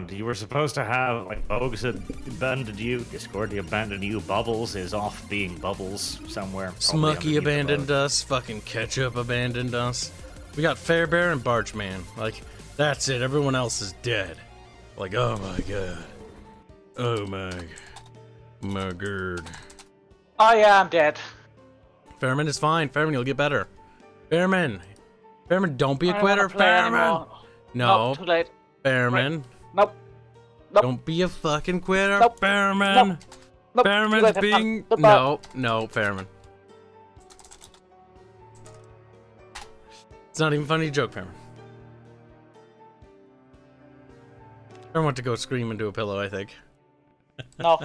You were supposed to have, like, Bogues had abandoned you, Discordia abandoned you, Bubbles is off being Bubbles somewhere. Smucky abandoned us, fucking Ketchup abandoned us. We got Fairbear and Barchman. Like, that's it, everyone else is dead. Like, oh my god. Oh my god. Oh yeah, I'm dead. Fairman is fine, Fairman, you'll get better. Fairman, don't be a quitter, Fairman! No, nope, too late. Fairman. Right. Nope. Nope. Don't be a fucking quitter, nope. Fairman! Nope. Nope. Fairman's being... No, Fairman. It's not even funny to joke, Fairman. I want to go scream into a pillow, I think. No.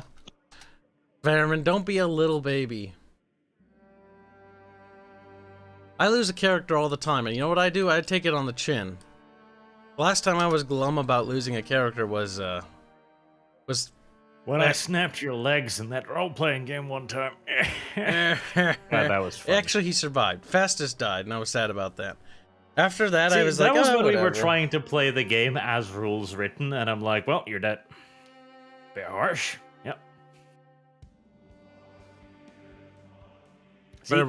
Fairman, don't be a little baby. I lose a character all the time, and you know what I do? I take it on the chin. Last time I was glum about losing a character was when I snapped your legs in that role-playing game one time. God, that was fun. Actually, he survived. Fastest died, and I was sad about that. After that, I was that like, was when we whatever. were trying to play the game as rules written, and I'm like, well, you're dead. Bit harsh. Yep. See,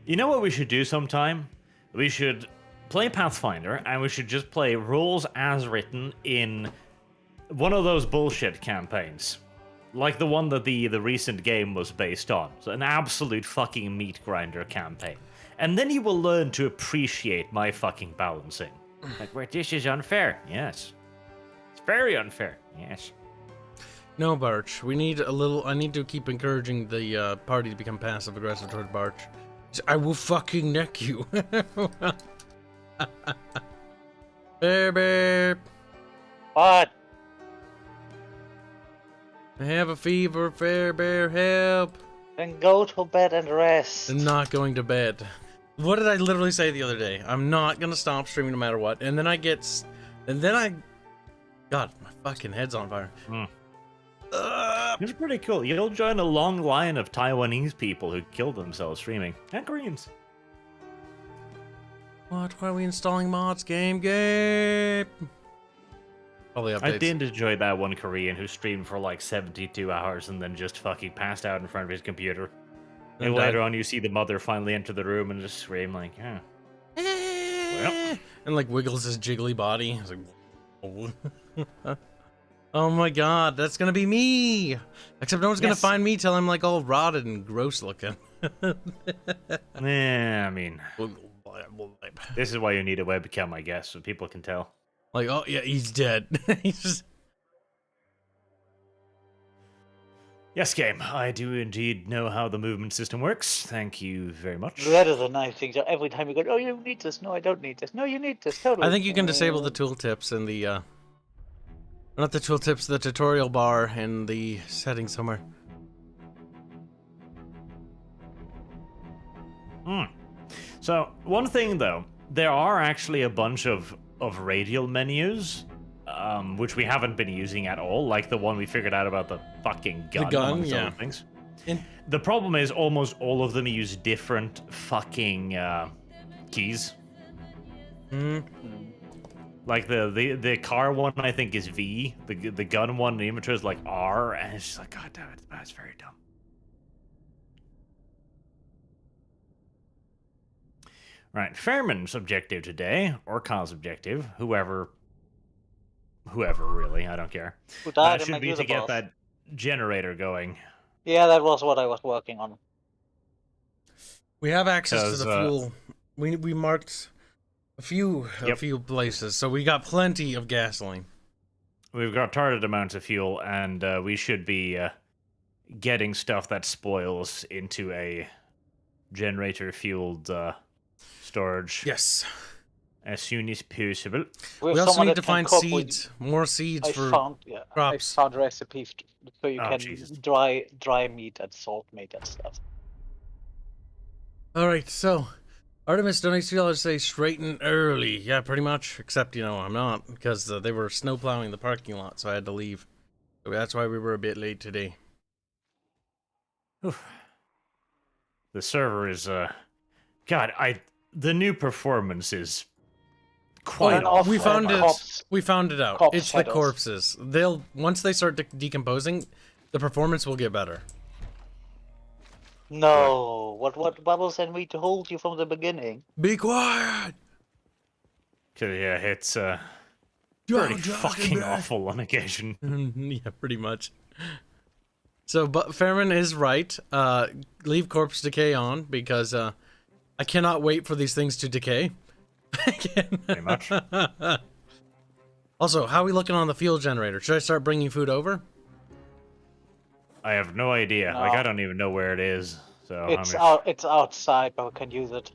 you know what we should do sometime? We should play Pathfinder, and we should just play rules as written in one of those bullshit campaigns. Like the one that the recent game was based on. So an absolute fucking meat grinder campaign. And then you will learn to appreciate my fucking balancing. Like, where this is unfair. Yes. It's very unfair. Yes. No, Barch. We need a little... I need to keep encouraging the party to become passive-aggressive toward Barch. I will fucking neck you. Bear. What? I have a fever, Fairbear, help. Then go to bed and rest. I'm not going to bed. What did I literally say the other day? I'm not gonna stop streaming no matter what. And then I get... God, my fucking head's on fire. It's pretty cool. You'll join a long line of Taiwanese people who killed themselves streaming. And Koreans. What? Why are we installing mods? Game. Probably updates. I did enjoy that one Korean who streamed for like 72 hours and then just fucking passed out in front of his computer. And later on you see the mother finally enter the room and just scream like, yeah. Well. And like wiggles his jiggly body. It's like, oh. Oh my god, that's gonna be me! Except no one's gonna find me till I'm like all rotted and gross looking. Yeah, I mean, this is why you need a webcam, I guess, so people can tell. Like, oh yeah, he's dead. He's just... Yes, game. I do indeed know how the movement system works. Thank you very much. That is a nice thing. So every time you go, oh, you need this. No, I don't need this. No, you need this. Totally. I think you can disable the tooltips in the, not the tooltips, the tutorial bar in the settings somewhere. So, one thing though, there are actually a bunch of radial menus, which we haven't been using at all, like the one we figured out about the fucking gun. The gun, amongst yeah. other things. The problem is almost all of them use different fucking keys. Like the car one, I think, is V. The gun one, the inventory is like R, and it's just like, god damn it, that's very dumb. Right, Fairman's objective today, or Khan's objective, whoever really, I don't care. Should be to get that generator going. Yeah, that was what I was working on. We have access to the fuel. We marked a few places, so we got plenty of gasoline. We've got retarded amounts of fuel, and we should be getting stuff that spoils into a generator-fueled storage. Yes. As soon as possible. We also need to find seeds. More seeds for crops. I found recipes so you can dry meat and salt meat and stuff. Alright, so Artemis donates $2 to say straight and early. Yeah, pretty much. Except, I'm not, because they were snow plowing the parking lot, so I had to leave. So that's why we were a bit late today. Oof. The server is, God, the new performance is quite off. We found it. Corpse- We found it out. corpse It's the shadows. corpses. They'll once they start decomposing, the performance will get better. No, what Bubbles and me to hold you from the beginning? Be quiet. Yeah, it's pretty Don't fucking talk awful on occasion. Yeah, pretty much. So, but Fairman is right. Leave corpse decay on because I cannot wait for these things to decay. Pretty much. Also, how are we looking on the fuel generator? Should I start bringing food over? I have no idea. No. Like, I don't even know where it is. So It's I'm out. It's outside, but we can use it.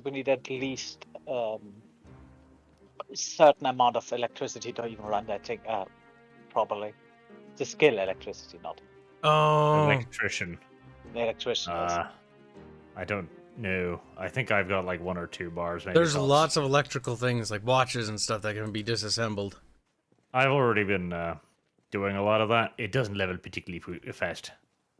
We need at least a certain amount of electricity to even run that thing properly. The skill electricity, not Oh, electrician. the electrician. I don't know. I think I've got like 1 or 2 bars. Maybe there's tops. lots of electrical things like watches and stuff that can be disassembled. I've already been doing a lot of that. It doesn't level particularly fast.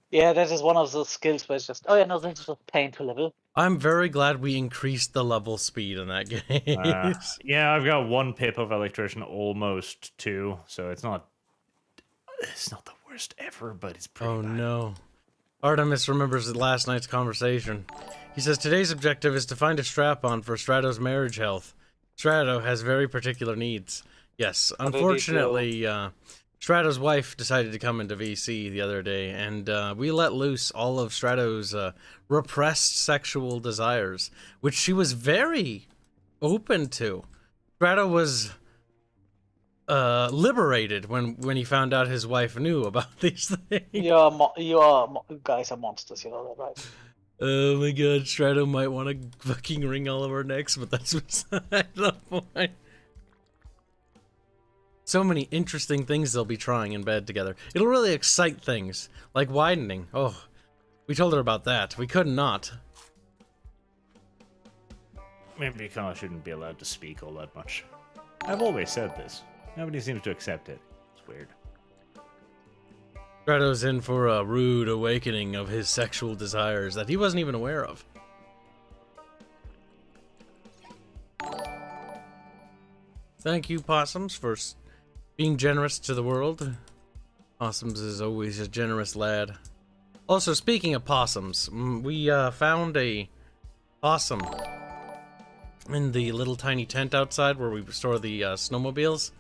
Yeah, that is one of those skills where it's just, oh yeah, no, this is a pain to level. I'm very glad we increased the level speed in that game. Yeah, I've got 1 pip of electrician, almost 2. So it's not the worst ever, but it's pretty Oh bad. no. Artemis remembers last night's conversation. He says today's objective is to find a strap-on for Strato's marriage health. Strato has very particular needs. Yes, What did he do? unfortunately, Strato's wife decided to come into VC the other day, and we let loose all of Strato's repressed sexual desires, which she was very open to. Strato was liberated when he found out his wife knew about these things. You guys are monsters, you know that, right? Oh my god, Strato might want to fucking wring all of our necks, but that's beside the point. So many interesting things they'll be trying in bed together. It'll really excite things, like widening. Oh, we told her about that. We could not. Maybe you kind of shouldn't be allowed to speak all that much. I've always said this. Nobody seems to accept it. It's weird. Strato's in for a rude awakening of his sexual desires that he wasn't even aware of. Thank you, Possums, for being generous to the world. Possums is always a generous lad. Also, speaking of possums, we found a possum in the little tiny tent outside where we store the snowmobiles.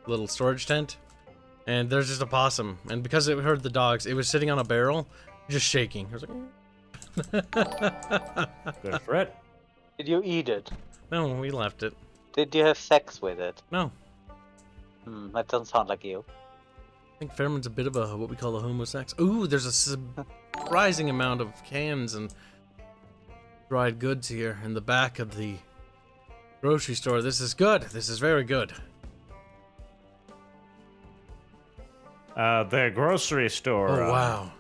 Little storage tent. And there's just a possum. And because it heard the dogs, it was sitting on a barrel, just shaking. It was like, Good for it. Did you eat it? no, we left it. Did you have sex with it? No. That doesn't sound like you. I think Fairman's a bit of a, what we call a homosex. Ooh, there's a surprising amount of cans and dried goods here in the back of the grocery store. This is good. This is very good. The grocery store. Oh, wow.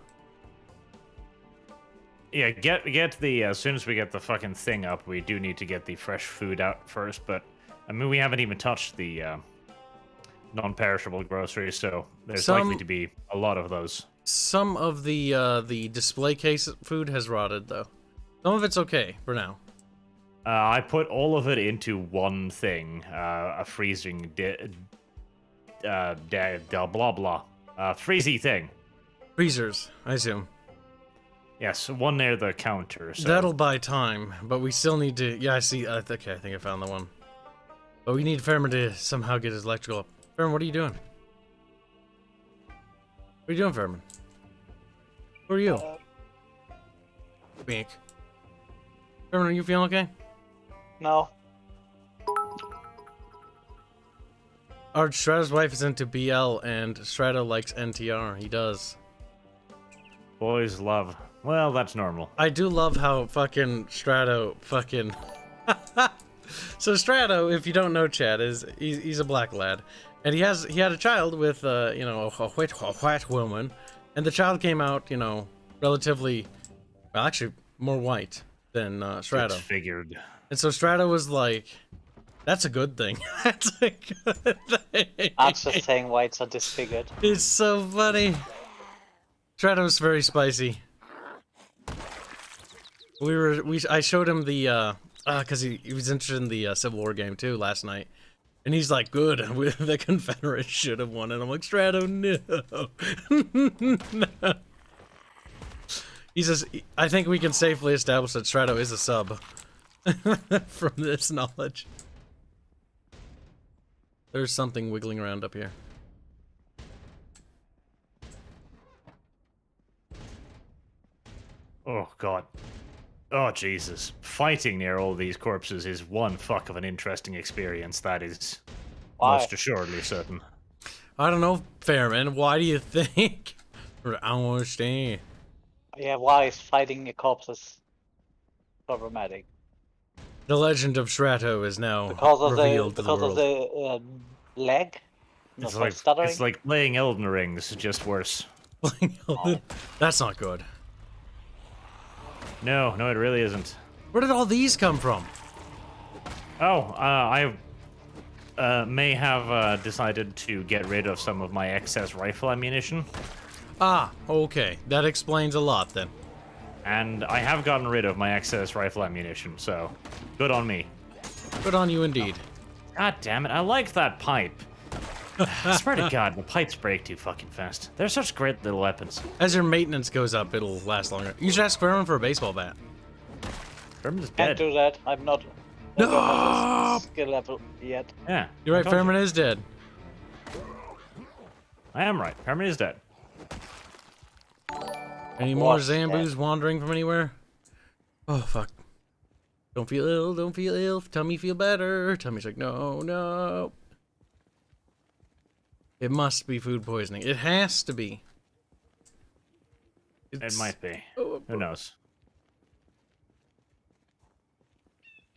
Yeah, get the as soon as we get the fucking thing up, we do need to get the fresh food out first. But I mean, we haven't even touched the non-perishable groceries, so there's likely to be a lot of those. Some of the display case food has rotted, though. Some of it's okay for now. I put all of it into one thing, a freezing blah blah, freezy thing. Freezers, I assume. Yes, one near the counter. So. That'll buy time, but we still need to. Yeah, I see. Okay, I think I found the one. But we need Fairman to somehow get his electrical up. Fairman, what are you doing? What are you doing, Fairman? Who are you? Bink. Fairman, are you feeling okay? No. Our Strato's wife is into BL, and Strato likes NTR. He does. Boys love. Well, that's normal. I do love how fucking Strato fucking. So Strato, if you don't know, Chad, he's a black lad, and he had a child with a white woman, and the child came out relatively, well, actually more white than Strato. It's figured. And so Strato was like, "That's a good thing." That's a good thing. I'm just saying whites are disfigured. It's so funny. Strato's very spicy. I showed him the because he was interested in the Civil War game too last night. And he's like, good, the Confederates should have won. And I'm like, Strato, no. No. He says, I think we can safely establish that Strato is a sub from this knowledge. There's something wiggling around up here. Oh, God. Oh, Jesus. Fighting near all these corpses is one fuck of an interesting experience, that is most assuredly certain. I don't know, Fairman. Why do you think? I don't understand. Yeah, why is fighting a corpse is problematic? The legend of Strato is now Because revealed to the world. of the leg? No, It's sorry, like, stuttering? it's like playing Elden Ring, this is just worse. That's not good. No, it really isn't. Where did all these come from? Oh, I may have decided to get rid of some of my excess rifle ammunition. Ah, okay. That explains a lot then. And I have gotten rid of my excess rifle ammunition, so good on me. Good on you indeed. God damn it, I like that pipe. I swear to God, the pipes break too fucking fast. They're such great little weapons. As your maintenance goes up, it'll last longer. You should ask Fairman for a baseball bat. Fairman's Can't dead. do that. I'm not No! skill level yet. Yeah. You're right, I told Fairman you. is dead. I am right. Fairman is dead. Any more What's Zambus wandering from anywhere? Oh, fuck. Don't feel ill, don't feel ill. Tummy feel better. Tummy's like, no, no. It must be food poisoning. It has to be. It might be. Oh, Who knows?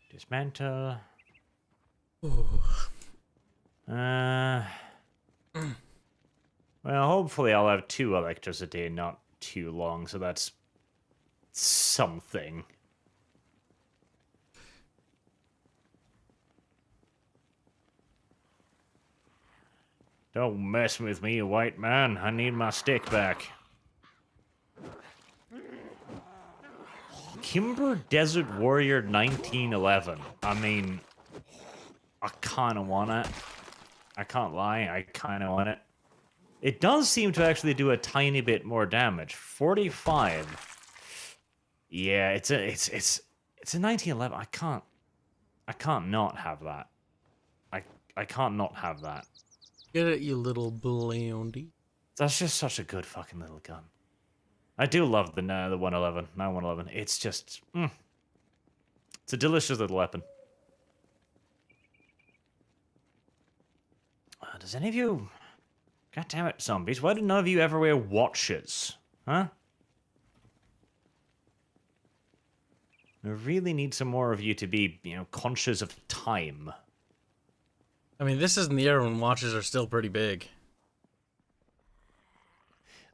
Dismantle. Well, hopefully I'll have 2 electricity, not too long, so that's something. Don't mess with me, white man. I need my stick back. Kimber Desert Warrior 1911. I mean, I kind of want it. I can't lie, I kind of want it. It does seem to actually do a tiny bit more damage. 45. Yeah, it's a 1911. I can't not have that. I can't not have that. Get it, you little blondie. That's just such a good fucking little gun. I do love the 111, 911. It's just, it's a delicious little weapon. Does any of you, god damn it, zombies, why do none of you ever wear watches? Huh? I really need some more of you to be, conscious of time. I mean, this isn't the era when watches are still pretty big.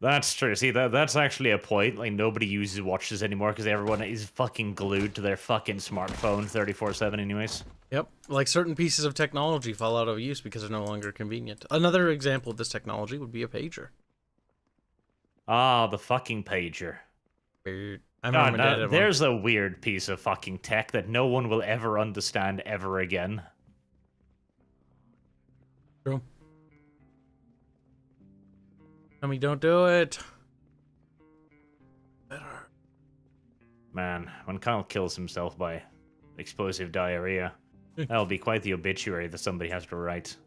That's true. See, that's actually a point. Like, nobody uses watches anymore because everyone is fucking glued to their fucking smartphone 24/7 anyways. Yep, like certain pieces of technology fall out of use because they're no longer convenient. Another example of this technology would be a pager. Ah, the fucking pager. Weird. I remember my dad had one. There's a weird piece of fucking tech that no one will ever understand ever again. True. Tommy, don't do it. Better. Man, when Kyle kills himself by explosive diarrhea, that'll be quite the obituary that somebody has to write.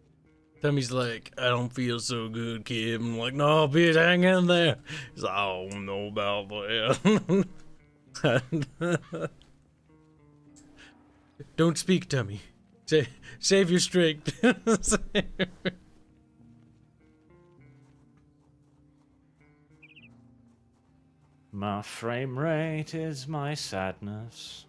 Tommy's like, I don't feel so good, kid. I'm like, no, bitch, hang in there. He's like, I don't know about that. Don't speak, Tommy. Save your strength. My frame rate is my sadness.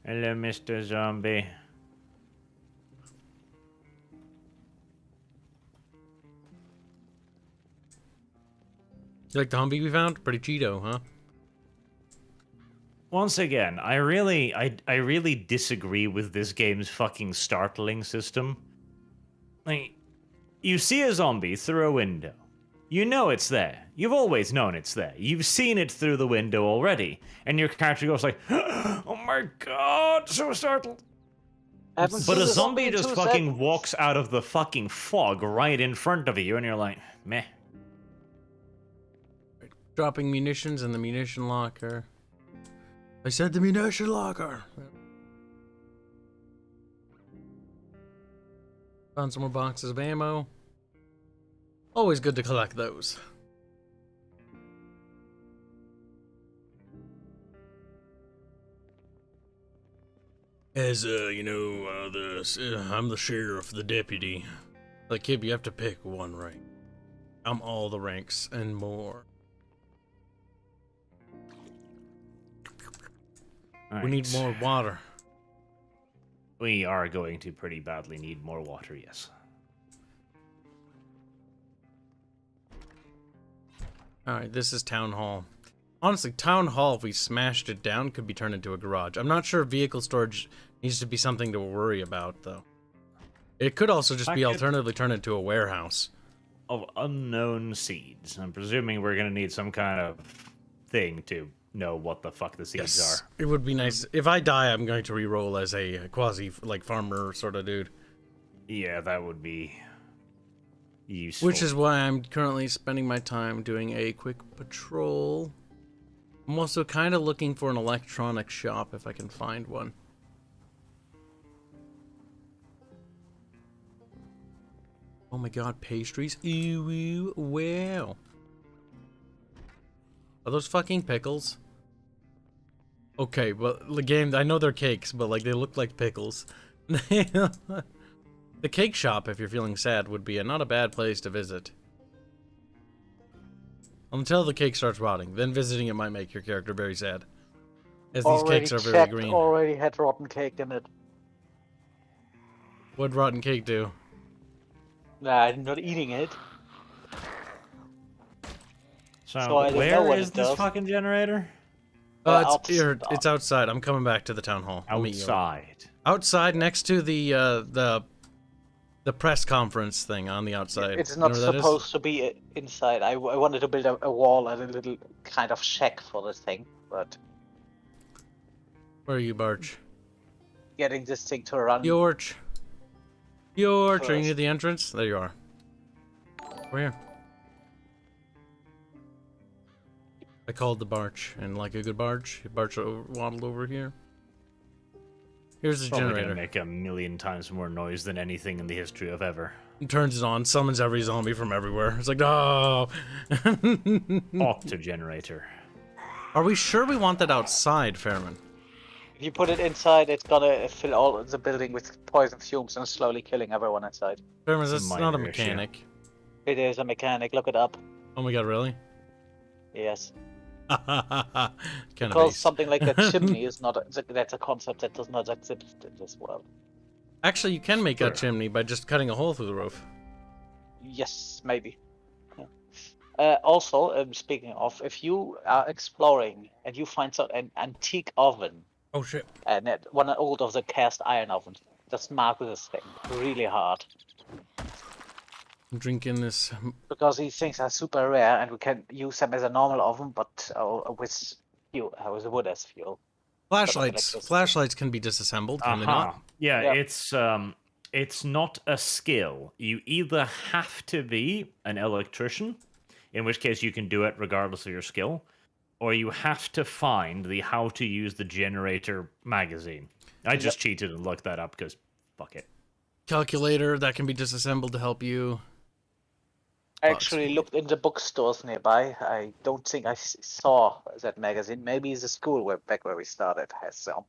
Hello, Mr. Zombie. You like the Humvee we found? Pretty Cheeto, huh? Once again, I really disagree with this game's fucking startling system. Like, you see a zombie through a window. You know it's there. You've always known it's there. You've seen it through the window already. And your character goes like, oh my god, so startled. Haven't But seen a the zombie in just 2 fucking seconds. walks out of the fucking fog right in front of you, and you're like, meh. Dropping munitions in the munition locker. I said the munition locker. Found some more boxes of ammo. Always good to collect those. As you know, I'm the sheriff, the deputy. Like, Kib, you have to pick one rank. I'm all the ranks and more. We need more water. We are going to pretty badly need more water, yes. Alright, this is Town Hall. Honestly, Town Hall, if we smashed it down, could be turned into a garage. I'm not sure if vehicle storage needs to be something to worry about, though. It could also just be alternatively turned into a warehouse. Of unknown seeds. I'm presuming we're going to need some kind of thing to know what the fuck the seeds are. It would be nice. If I die, I'm going to re-roll as a quasi, like, farmer sort of dude. Yeah, that would be useful. Which is why I'm currently spending my time doing a quick patrol. I'm also kind of looking for an electronic shop if I can find one. Oh my god, pastries. Ooh, ooh, wow. Are those fucking pickles? Okay, well, the game, I know they're cakes, but like they look like pickles. The cake shop, if you're feeling sad, would be not a bad place to visit. Until the cake starts rotting, then visiting it might make your character very sad. As these cakes are very green. Already had rotten cake in it. What'd rotten cake do? Nah, I'm not eating it. So I don't know where what is it this does. fucking generator? It's outside. I'm coming back to the town hall. I'll meet you. Outside. Outside, next to the press conference thing on the outside. It's not supposed to be inside. I wanted to build a wall and a little kind of shack for this thing, but Where are you, Barch? getting this thing to run. Yorch, are you First. near the entrance? There you are. Where? I called the Barch, and like a good Barch, waddled over here. Here's the Probably generator. gonna make a million times more noise than anything in the history of ever. Turns it on, summons every zombie from everywhere. It's like, no! Octogenerator. Are we sure we want that outside, Fairman? If you put it inside, it's gonna fill all the building with poison fumes and slowly killing everyone inside. Fairman, that's not a minor issue. mechanic. It is a mechanic. Look it up. Oh my god, really? Yes. Kind Because something like a chimney is not. That's a concept that does not exist in this world. Actually, you can make a chimney by just cutting a hole through the roof. Yes, maybe. Yeah. Also, speaking of, if you are exploring and you find an antique oven, Oh shit. and one old of the cast iron ovens, just mark this thing really hard. I'm drinking this. Because these things are super rare and we can use them as a normal oven, but with fuel, with wood as fuel. Flashlights. Flashlights can be disassembled, can they not? Yeah, Yep. it's not a skill. You either have to be an electrician, in which case you can do it regardless of your skill, or you have to find the how to use the generator magazine. I just cheated and looked that up because fuck it. Calculator that can be disassembled to help you. I actually looked in the bookstores nearby. I don't think I saw that magazine. Maybe the school back where we started has some.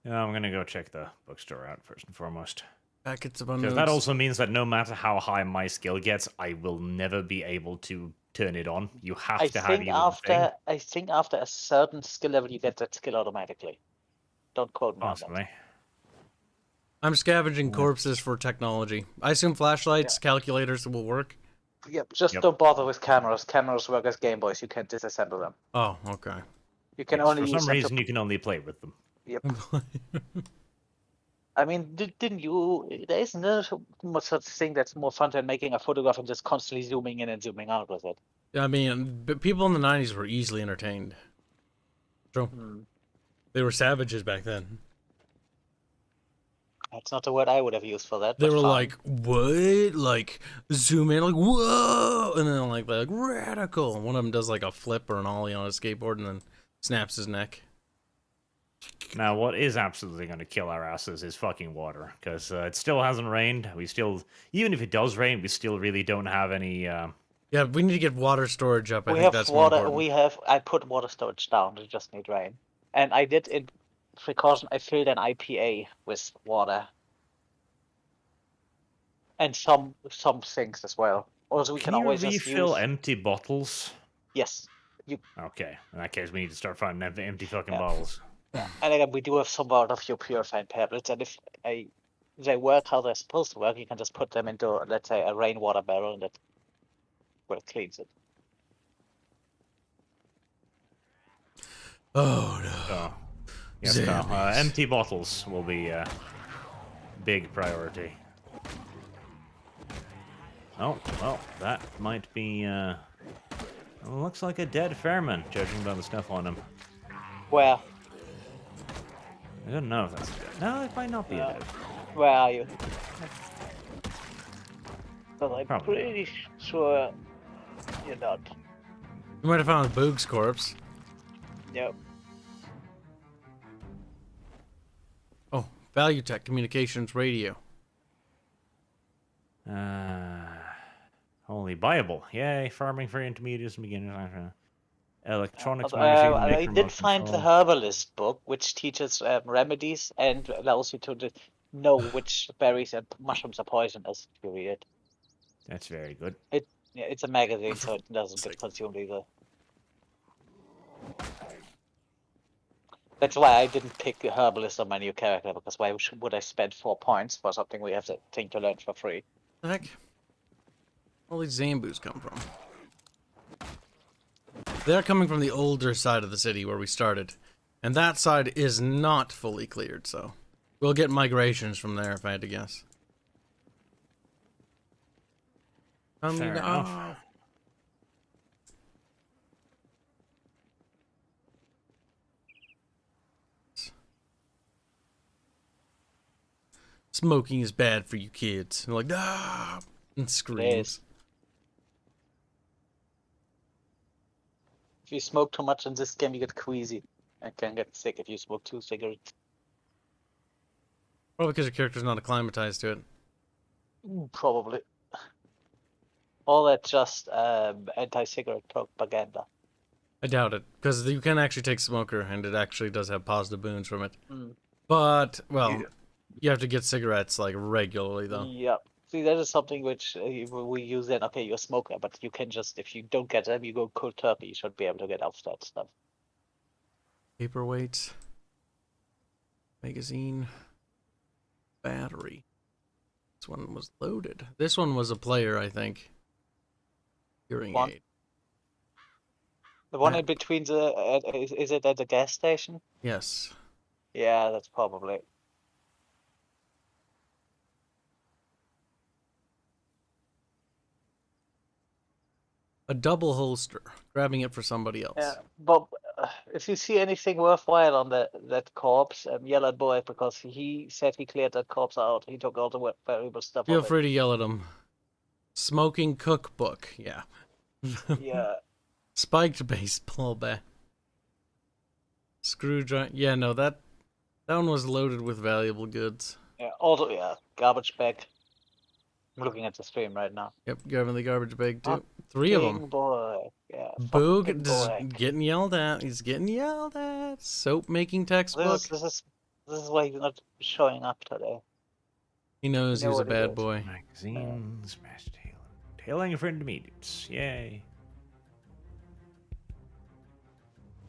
Yeah, I'm gonna go check the bookstore out first and foremost. Packets of Because unknowns. that also means that no matter how high my skill gets, I will never be able to turn it on. You have to have I think after a certain skill level, you get that skill automatically. Don't quote me on that. Possibly. I'm scavenging corpses for technology. I assume flashlights, calculators will work. Yep, just don't bother with cameras. Cameras work as Game Boys. You can't disassemble them. Oh, okay. You can Yes, only for use some them reason you can only play with them. Yep. I mean, didn't you? There isn't there much such thing that's more fun than making a photograph and just constantly zooming in and zooming out with it. I mean, but people in the 90s were easily entertained. True. Hmm. They were savages back then. That's not the word I would have used for that. They But were fine. like, what? Like, zoom in, like, whoa! And then, like, they're like, radical. And one of them does, like, a flip or an ollie on a skateboard and then snaps his neck. Now, what is absolutely going to kill our asses is fucking water, because it still hasn't rained. We still, even if it does rain, we still really don't have any. Yeah, we need to get water storage up. I we think have that's more water. important. I put water storage down. We just need rain. And I did in precaution. I filled an IPA with water. And some things as well. Also, we can you always just refill use. empty bottles? Yes. Okay, in that case, we need to start finding empty fucking Yeah. bottles. Yeah. And again, we do have some out of your purified tablets, and if they work how they're supposed to work, you can just put them into, let's say, a rainwater barrel, and that well cleans it. Oh, no. So, yes, Zombies. empty bottles will be a big priority. Oh, well, that might be, looks like a dead Fairman, judging by the stuff on him. Where? I don't know if that's dead. No, it might not be a dead. Where are you? But I'm Probably pretty sure you're not. We might have found Boog's corpse. Yep. Oh, Value Tech Communications Radio. Only buyable. Yay, farming for intermediates and beginners. Electronics I magazine. did find the herbalist book, which teaches remedies and allows you to know which berries and mushrooms are poisonous if you read it. That's very good. Yeah, it's a magazine, so it doesn't get consumed either. That's why I didn't pick a herbalist on my new character, because why would I spend 4 points for something we have to think to learn for free? The heck? All these Zambus come from? They're coming from the older side of the city where we started. And that side is not fully cleared, so we'll get migrations from there if I had to guess. Fair enough. Smoking is bad for you kids. And like, ah, and screams. If you smoke too much in this game, you get queasy and can get sick if you smoke 2 cigarettes. Probably because your character's not acclimatized to it. Probably. All that just anti-cigarette propaganda. I doubt it, because you can actually take smoker, and it actually does have positive boons from it. Mm. But, well, you have to get cigarettes, like, regularly, though. Yep. See, that is something which we use then. Okay, you're a smoker, but you can just, if you don't get them, you go cold turkey. You should be able to get off that stuff. Paperweight. Magazine. Battery. This one was loaded. This one was a player, I think. Hearing One. aid. The one in between the, is it at the gas station? Yes. Yeah, that's probably. A double holster. Grabbing it for somebody else. Yeah, but if you see anything worthwhile on that corpse, yell at boy, because he said he cleared that corpse out. He took all the valuable stuff. Feel of free to yell at him. Smoking cookbook. Yeah. Yeah. Spiked baseball bat. Screwdriver. Yeah, no, that one was loaded with valuable goods. Yeah. Also, yeah, garbage bag. I'm looking at the stream right now. Yep, grabbing the garbage bag too. 3 of them. Boy. Yeah. Boog is boy. getting yelled at. He's getting yelled at. Soap making textbook. This is why he's not showing up today. He knows You know he was a what it bad is. boy. Magazines, mass tailing. Tailing for intermediates. Yay.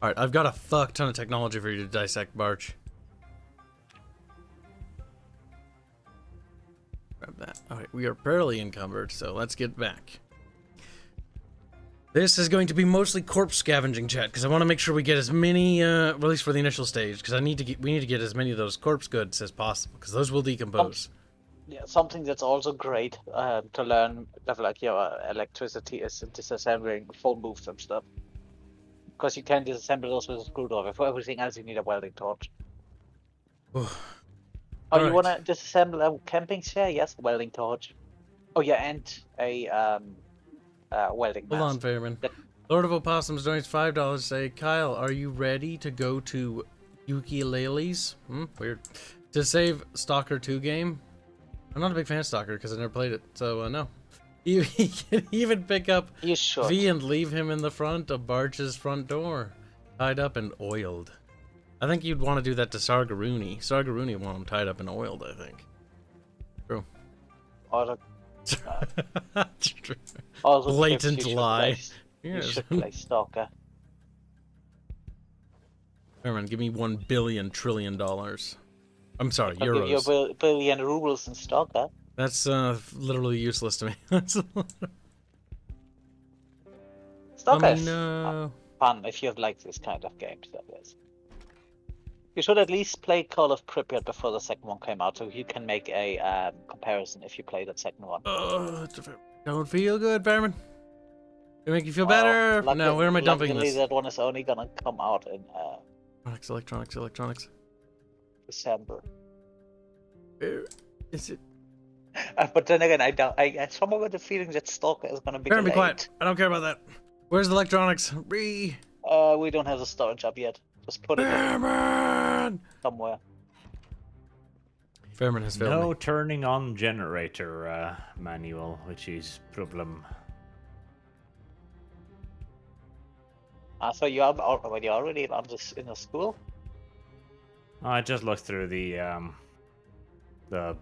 Alright, I've got a fuck ton of technology for you to dissect, Barch. Grab that. Alright, we are barely encumbered, so let's get back. This is going to be mostly corpse scavenging, chat, because I want to make sure we get as many, at least for the initial stage, because we need to get as many of those corpse goods as possible, because those will decompose. Yeah, something that's also great to learn, like your electricity, is disassembling phone booths and stuff. Because you can disassemble those with a screwdriver. For everything else, you need a welding torch. Oh, you Alright. want to disassemble a camping chair? Yes, welding torch. Oh yeah, and a welding mask. Hold on, Fairman. Lord of Opossums donates $5 to say, Kyle, are you ready to go to ukuleles? Weird. To save Stalker 2 game? I'm not a big fan of Stalker because I never played it, so no. You can even pick up V and leave him in the front of Barge's front door, tied up and oiled. I think you'd want to do that to Sargaroony. Sargaroony want him tied up and oiled, I think. True. Blatant lie. You should play Stalker. Herman, give me $1 billion trillion. I'm sorry, I'll euros. give you a billion rubles in Stalker. That's literally useless to me. Stalker is fun if you like this kind of games. That is. You should at least play Call of Pripyat before the second one came out, so you can make a comparison if you play that second one. Don't feel good, Fairman. It make you feel better. Now, where am I dumping this? That one is only gonna come out in electronics. December. Where is it? But then again, I somehow got the feeling that Stalker is gonna be Fairman, delayed. be quiet. I don't care about that. Where's the electronics? We don't have the storage up yet. Just put it Fairman! Somewhere. Fairman has failed me. No turning on generator manual, which is problem. So you are already on this in the school? I just looked through the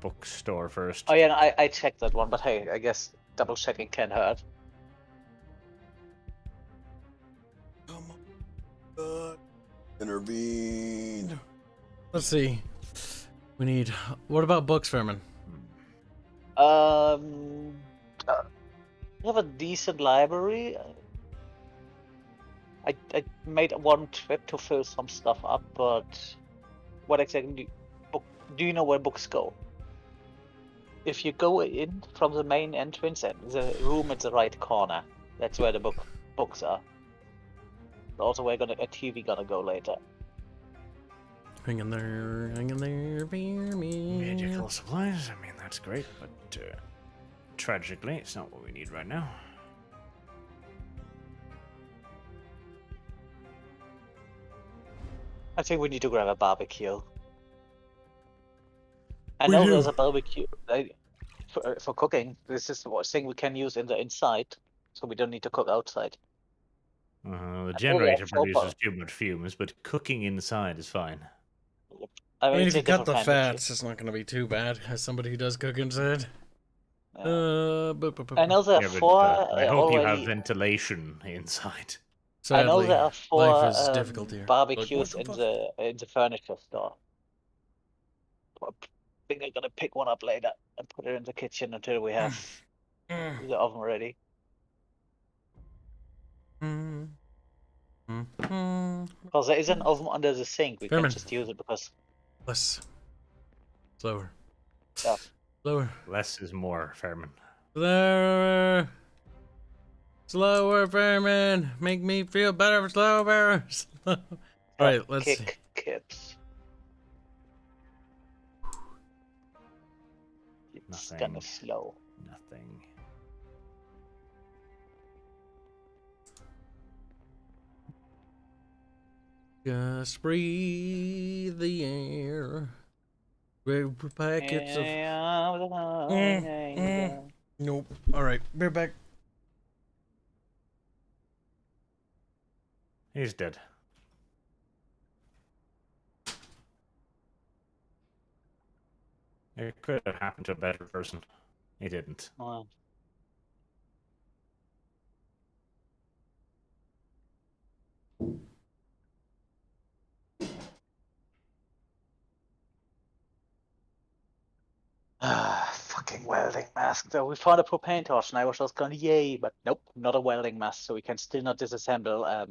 bookstore first. Oh yeah, I checked that one, but hey, I guess double checking can't hurt. Intervene. Let's see. We need. What about books, Fairman? You have a decent library. I made one trip to fill some stuff up, but what exactly do you know where books go? If you go in from the main entrance and the room at the right corner, that's where the books are. Also, where a TV gonna go later. Hang in there, Fairman. Medical supplies. I mean, that's great, but tragically, it's not what we need right now. I think we need to grab a barbecue. I know there's a barbecue for cooking. This is a thing we can use in the inside, so we don't need to cook outside. The generator produces too much fumes, but cooking inside is fine. I mean, if you cut the fats, it's not going to be too bad. As somebody who does cook inside. I know there are four. I hope you have ventilation inside. Sadly, I know there are four life is difficult here. barbecues in the furniture store. I think I'm gonna pick one up later and put it in the kitchen until we have the oven ready. Because there is an oven under the sink, we can just use it because. Less. Slower. Yeah. Slower. Less is more, Fairman. Slower. Slower, Fairman. Make me feel better. Slower. Alright, let's see. Kibs. It's kind of slow. Nothing. Just breathe the air. Grab packets of. Nope. Alright, we're back. He's dead. It could have happened to a better person. He didn't. Oh. Fuck. fucking welding mask. So we found a propane torch, and I was just going, yay, but nope, not a welding mask, so we can still not disassemble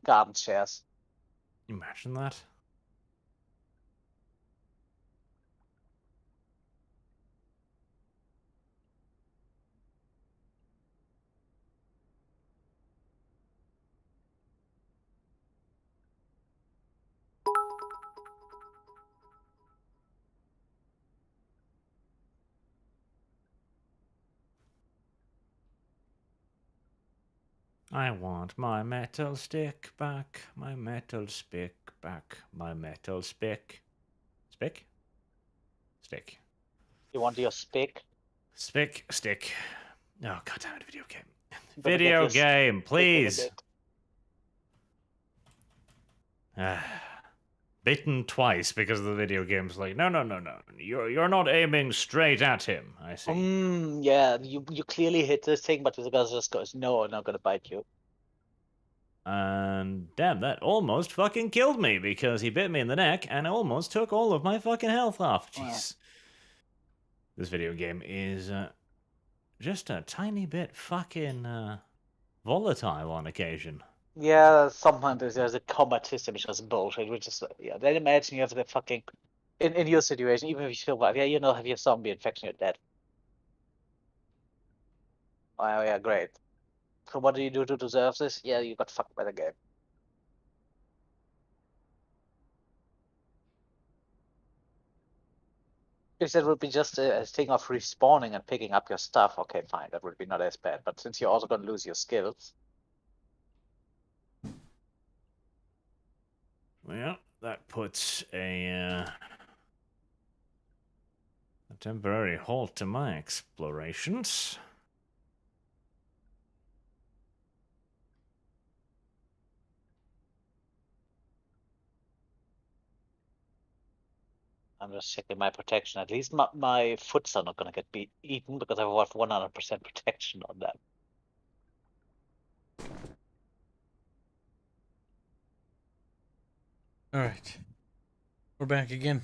garden chairs. Imagine that. I want my metal stick back, my metal stick back, my metal stick. Spick? Stick. You want your stick? Spick, stick. Oh, goddammit, video game. Better get Video your game, stick in a please! bit. Bitten twice because the video game's like, no. You're not aiming straight at him, I see. Yeah, you clearly hit this thing, but the guy just goes, no, I'm not gonna bite you. And damn, that almost fucking killed me because he bit me in the neck and almost took all of my fucking health off. Jeez. This video game is just a tiny bit fucking volatile on occasion. Yeah, sometimes there's a combat system which is bullshit, which is, yeah, then imagine you have the fucking, in your situation, even if you survive, yeah, you know, have your zombie infection, you're dead. Oh, yeah, great. So what do you do to deserve this? Yeah, you got fucked by the game. If that would be just a thing of respawning and picking up your stuff, okay, fine, that would be not as bad. But since you're also going to lose your skills. Well, that puts a temporary halt to my explorations. I'm just checking my protection. At least my foots are not going to get eaten because I have 100% protection on them. All right. We're back again.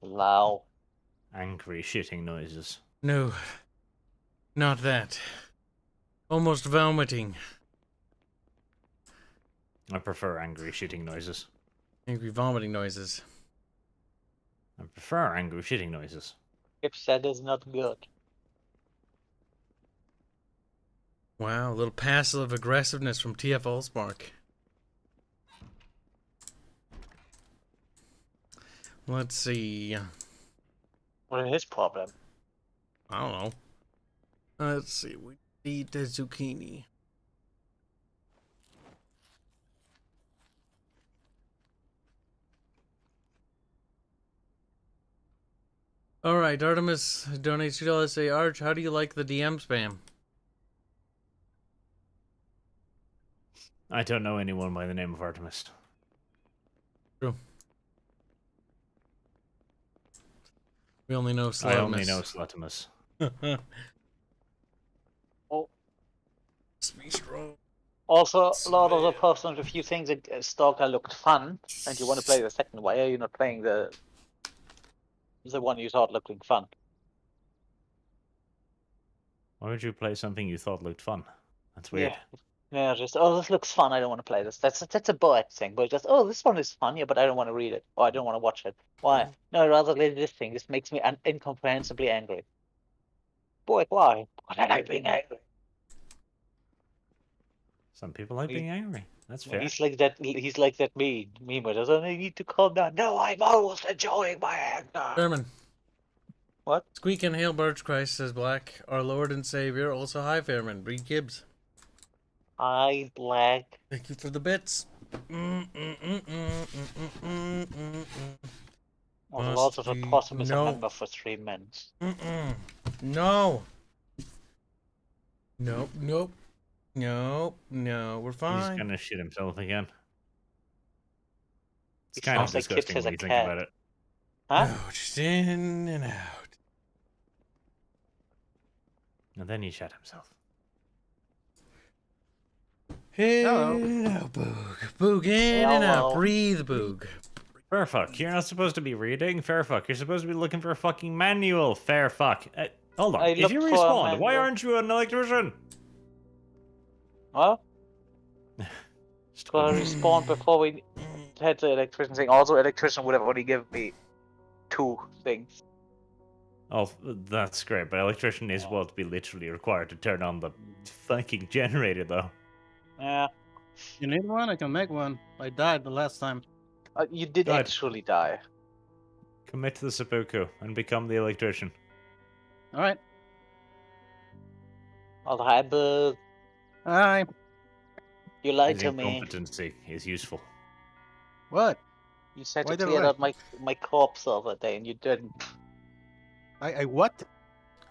Loud. Angry shitting noises. No. Not that. Almost vomiting. I prefer angry shitting noises. Angry vomiting noises. I prefer angry shitting noises. Kibs, that is not good. Wow, a little passive aggressiveness from TF Allspark. Let's see. What is his problem? I don't know. Let's see. We need the zucchini. All right, Artemis donates $2. Say, Arch, how do you like the DM spam? I don't know anyone by the name of Artemis. True. We only know Slutimus. I only know Slutimus. Oh. Space roll. Also, a lot of the person, a few things that Stalker looked fun, and you want to play the second. Why are you not playing the one you thought looked fun? Why would you play something you thought looked fun? That's weird. Yeah, just, oh, this looks fun, I don't want to play this. That's a Boeck thing, but just, oh, this one is fun, yeah, but I don't want to read it, or I don't want to watch it. Why? No, I'd rather play this thing. This makes me incomprehensibly angry. Boeck, why? Because I like being angry. Some people like being angry. That's fair. He's like that meme where doesn't he need to calm down? No, I'm almost enjoying my anger. Sherman. What? Squeak and Hail Birch Christ, says Black. Our Lord and Savior. Also, hi, Fairman. Reed Kibs. Hi, Black. Thank you for the bits. Also, the possum is a member for 3 months. No. Nope, nope. Nope, no, we're fine. He's gonna shit himself again. It's It kind of sounds like disgusting Kibs when has you a think cat. about it. Huh? No, just in and out. And then he shot himself. In and out, Boog. Boog in and out. Breathe, Boog. Fair fuck. You're not supposed to be reading. Fair fuck. You're supposed to be looking for a fucking manual. Fair fuck. Hold on. I If you looked for a respawned, why manual. aren't you an electrician? Well, because I respawned before we had the electrician thing. Also, electrician would have only given me 2 things. Oh, that's great, but electrician is what we literally required to turn on the fucking generator, though. Yeah. You need one? I can make one. I died the last time. You did Good. actually die. Commit to the seppuku and become the electrician. Alright. Although Hi. you lied His to me. incompetency is useful. What? You said Why you did I cleared lie? out my corpse the other day, and you didn't. I what?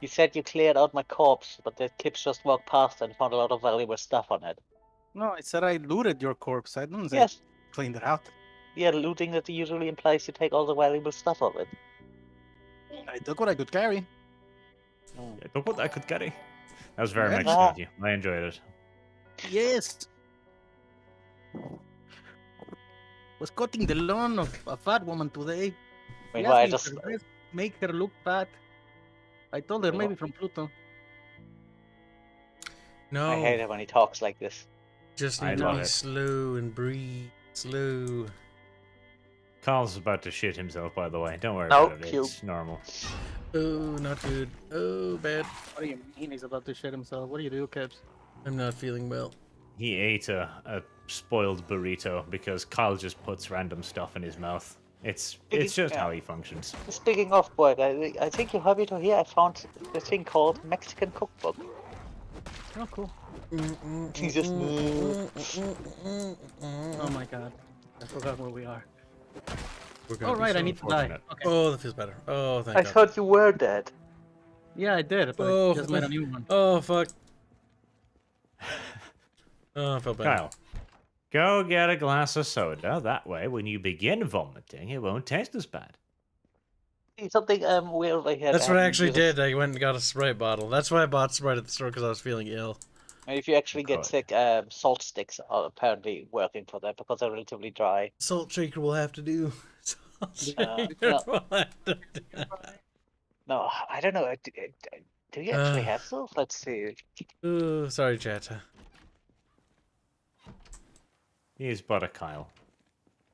You said you cleared out my corpse, but the Kibs just walked past and found a lot of valuable stuff on it. No, I said I looted your corpse. I didn't say Yes. cleaned it out. Yeah, looting that usually implies you take all the valuable stuff of it. I took what I could carry. Yeah, look what I could carry. That was very Yeah. Mexican of you. I enjoyed it. Yes. Was cutting the lawn of a fat woman today. She Meanwhile, I asked me just if her dress make her look fat. I told her Well- maybe from Pluto. No, I hate it when he talks like this. just I need to love be it. slow and breathe slow. Carl's about to shit himself, by the way. Don't worry No, about it. cute. It's normal. Oh, not good. Oh, bad. What do you mean he's about to shit himself? What do you do, Kibs? I'm not feeling well. He ate a spoiled burrito because Kyle just puts random stuff in his mouth. It's just Yeah. how he functions. Speaking of work, I think you're happy to hear I found the thing called Mexican Cookbook. Oh, cool. He just Oh my god. I forgot where we are. We're gonna Oh, be right, so I need to die. unfortunate. Okay. Oh, that feels better. Oh, thank I God. thought you were dead. Yeah, I did, but Oh, I just made a new one. Oh, fuck. Oh, I felt bad. Kyle, go get a glass of soda. That way, when you begin vomiting, it won't taste as bad. Something weird I had. That's what I actually used- did. I went and got a Sprite bottle. That's why I bought Sprite at the store, because I was feeling ill. And if you actually get Good. sick, salt sticks are apparently working for that because they're relatively dry. Salt shaker will have to do. Salt Yeah. shaker will have to do. No, I don't know. Do you actually have those? Let's see. Ooh, sorry, chat. He's but a Kyle.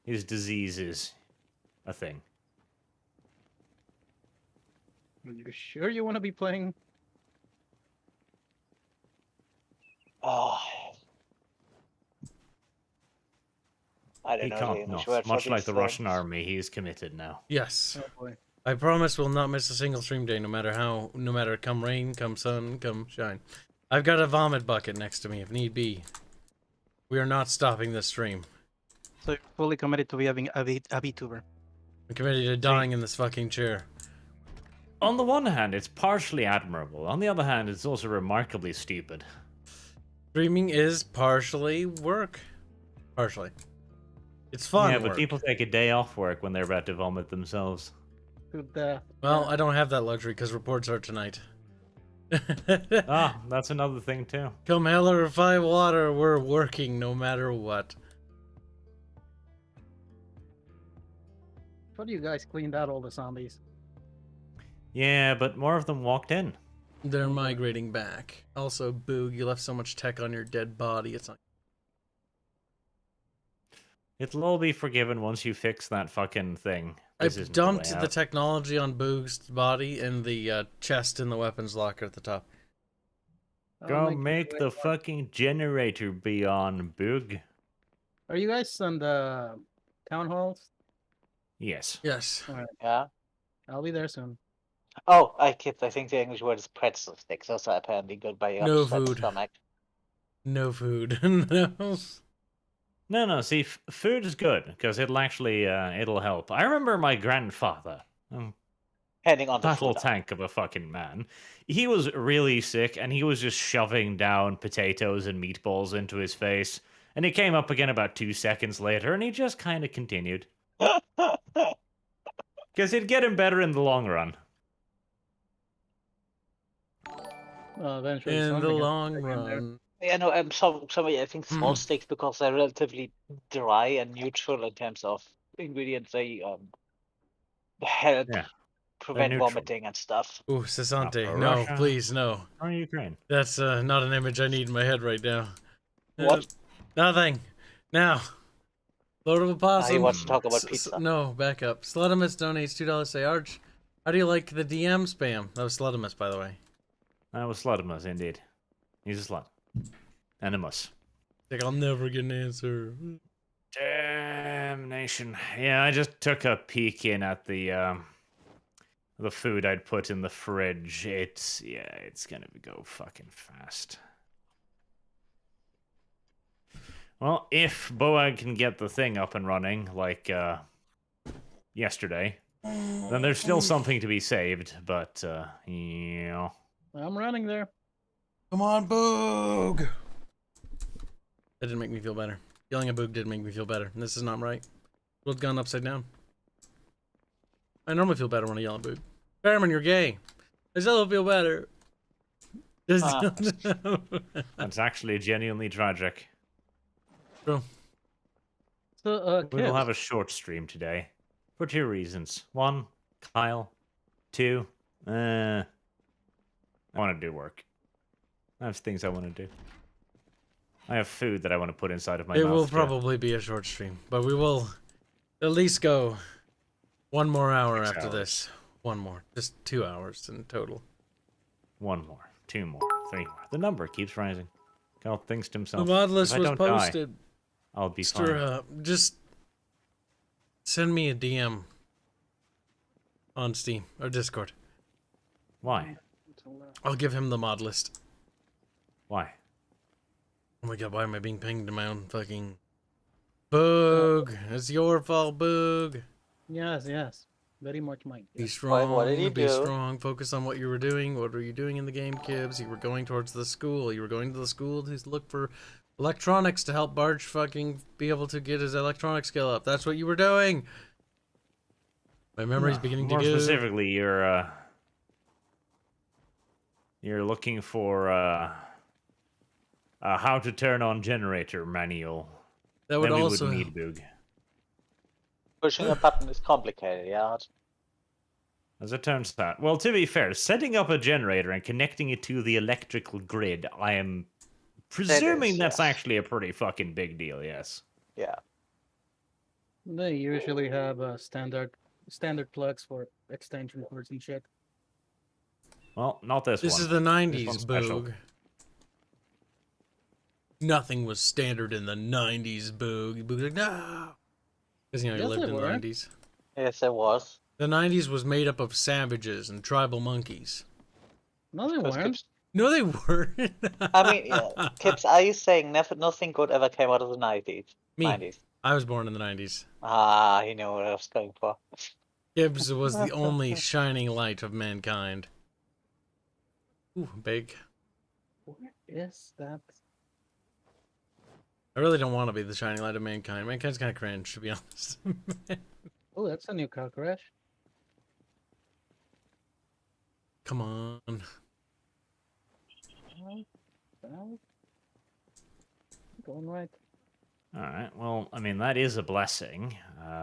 His disease is a thing. Are you sure you want to be playing? Oh. I don't He know can't the English not. word for Much like these the Russian things. army, he is committed now. Yes. Oh boy. I promise we'll not miss a single stream day, no matter come rain, come sun, come shine. I've got a vomit bucket next to me if need be. We are not stopping this stream. So you're fully committed to being a VTuber. I'm committed to dying in this fucking chair. On the one hand, it's partially admirable. On the other hand, it's also remarkably stupid. Streaming is partially work. Partially. It's fun Yeah, but work. people take a day off work when they're about to vomit themselves. To death. Well, I don't have that luxury because reports are tonight. Ah, that's another thing too. Come hell or high water, we're working no matter what. How do you guys cleaned out all the zombies? Yeah, but more of them walked in. They're migrating back. Also, Boog, you left so much tech on your dead body. It's not. It'll all be forgiven once you fix that fucking thing. This I isn't dumped way the out. technology on Boog's body in the chest in the weapons locker at the top. Go I'll make you the wait. fucking generator be on, Boog. Are you guys on the town halls? Yes. Yes. Yeah. I'll be there soon. Oh, I think the English word is pretzel sticks. Those are apparently good by your No upset food. stomach. No food. No. No, see, food is good, because it'll actually, it'll help. I remember my grandfather, Handing on the that little food. tank of a fucking man, he was really sick, and he was just shoving down potatoes and meatballs into his face, and he came up again about 2 seconds later, and he just kind of continued. Because it'd get him better in the long run. Eventually In the something will long stick in there. run. Yeah, no, some I think small sticks because they're relatively dry and neutral in terms of ingredients they help Yeah. prevent neutral. vomiting and stuff. Ooh, Cesante. for No, Russia. please, no. Or Ukraine. That's not an image I need in my head right now. What? Nothing. Now. Lord of a Now Possum. you want to talk about pizza? No, back up. Slutimus donates $2. Say, Arch, how do you like the DM spam? That was Slutimus, by the way. That was Slutimus, indeed. He's a slut. And a muss. Like, I'll never get an answer. Damnation. Yeah, I just took a peek in at the food I'd put in the fridge. It's gonna go fucking fast. Well, if Boag can get the thing up and running like yesterday, then there's still something to be saved. But yeah. I'm running there. Come on, Boog! That didn't make me feel better. Yelling at Boog did make me feel better. And this is not right. World's gone upside down. I normally feel better when I yell at Boog. Fairman, you're gay. I still don't feel better. That's actually genuinely tragic. Bro. So, We will Kibs, have a short stream today for 2 reasons. 1, Kyle. 2, I want to do work. I have things I want to do. I have food that I want to put inside of my mouth. It will too. probably be a short stream, but we will at least go 1 more hour 6 after hours. this. 1 more. Just 2 hours in total. 1 more, 2 more, 3 more. The number keeps rising. Kyle thinks to The himself, mod list if I was don't die, posted. I'll be Mr. fine. Just send me a DM on Steam or Discord. Why? I'll give him the mod list. Why? Oh my god, why am I being pinged in my own fucking... Boog! It's your fault, Boog! yes, yes. Very much mine. Be Yes. strong, what did you be do? strong, focus on what you were doing. What were you doing in the game, Kibs? You were going towards the school. You were going to the school to look for electronics to help Barge fucking be able to get his electronic skill up. That's what you were doing! My memory's beginning to More go. specifically, you're looking for how to turn on generator manual. That would Then we also... would need Boog. Pushing a button is complicated, yeah. As it turns out. Well, to be fair, setting up a generator and connecting it to the electrical grid, I am presuming that's yes. actually a pretty fucking big deal, yes. Yeah. They usually have standard plugs for extension cords and shit. Well, not this one. This is the This 90s, one's special. Boog. Nothing was standard in the 90s, Boog. Boog's like, no! Because, you know, he Yes, lived it in the were. 90s. Yes, it was. The 90s was made up of savages and tribal monkeys. No, they Because weren't. Kibs, No, they weren't. I mean, Kibs, are you saying nothing good ever came out of the 90s? Me. 90s. I was born in the 90s. Ah, you know what I was going for. Gibbs was the only shining light of mankind. Ooh, big. Where is that? I really don't want to be the shining light of mankind. Mankind's kind of cringe, to be honest. Oh, that's a new car crash. Come on. Well, going right. Alright, well, I mean, that is a blessing.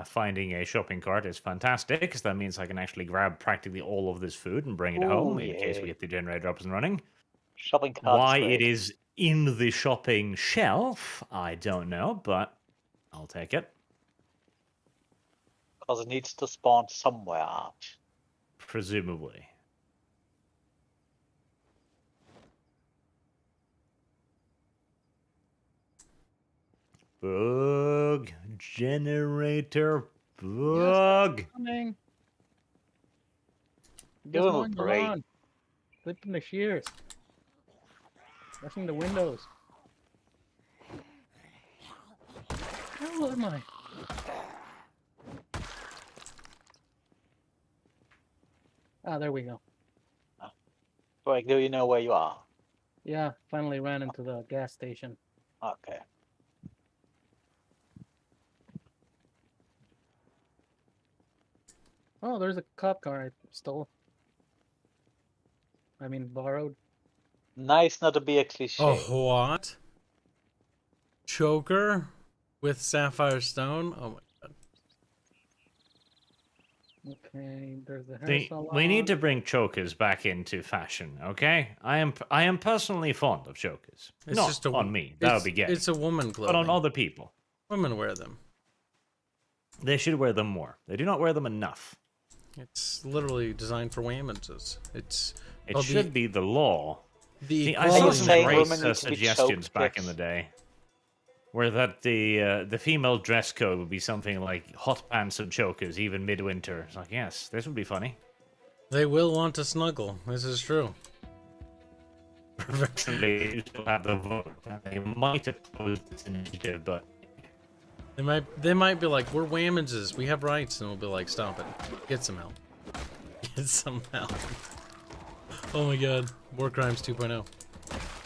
Finding a shopping cart is fantastic, because that means I can actually grab practically all of this food and bring it home, in case we yay. get the generator up and running. Shopping cart. Why is it great. is in the shopping shelf, I don't know, but I'll take it. Because it needs to spawn somewhere. Presumably. Bug. Generator. Bug. Coming. Give Just him a mowing the break. lawn. Clipping the shears. Brushing the windows. How am I? Ah, there we go. Greg, do you know where you are? Yeah, finally ran into the gas station. Okay. Oh, there's a cop car I stole. I mean, borrowed. Nice not to be a cliche. Oh, what? Choker with sapphire stone? Oh my god. Okay, there's the hair See, salon. we need to bring chokers back into fashion, okay? I am personally fond of chokers. It's Not just a, on me, that would be gay. It's a woman But clothing. on other people. Women wear them. They should wear them more. They do not wear them enough. It's literally designed for women's. It It should be the law. The See, I saw you some saying great women need to be suggestions choked, back in Kibs? the day. Where that the female dress code would be something like hot pants and chokers, even midwinter. It's like, yes, this would be funny. They will want to snuggle. This is true. Unfortunately, you still have the vote. They might oppose this initiative, but They might be like, we're whammonses, we have rights, and we'll be like, stop it. Get some help. Get some help. Oh my god. War Crimes 2.0.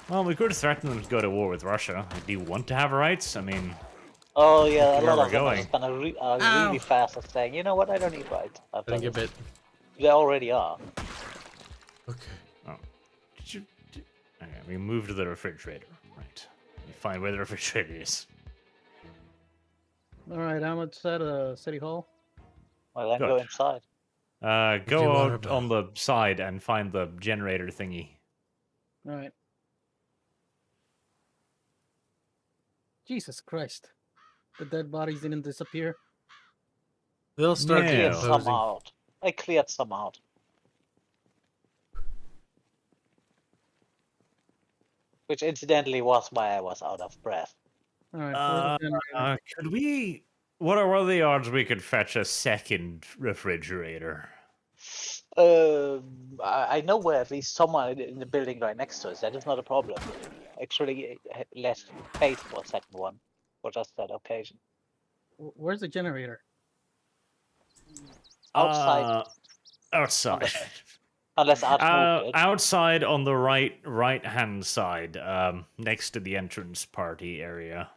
well, we could threaten them to go to war with Russia. Do you want to have rights? I mean, Oh yeah, a Where lot we're of them are going. just gonna Ow. really fast at saying, you know what, I don't need rights. I've I think done a this." bit. They already are. Okay. okay, we moved to the refrigerator. Right. We find where the refrigerator is. All right, I'm outside City Hall. Well, then go Good. inside. Go you want out to- on the side and find the generator thingy. All right. Jesus Christ. The dead bodies didn't disappear. They'll start Yeah. Cleared getting some posing. out. I cleared some out. Which incidentally was why I was out of breath. All right. where's the generator? Could we... What are the odds we could fetch a second refrigerator? I know where at least someone in the building right next to us. That is not a problem. Actually, less space for a second one for just that occasion. Where's the generator? Outside, Outside. unless Art moved it. Outside on the right-hand side, next to the entrance party area,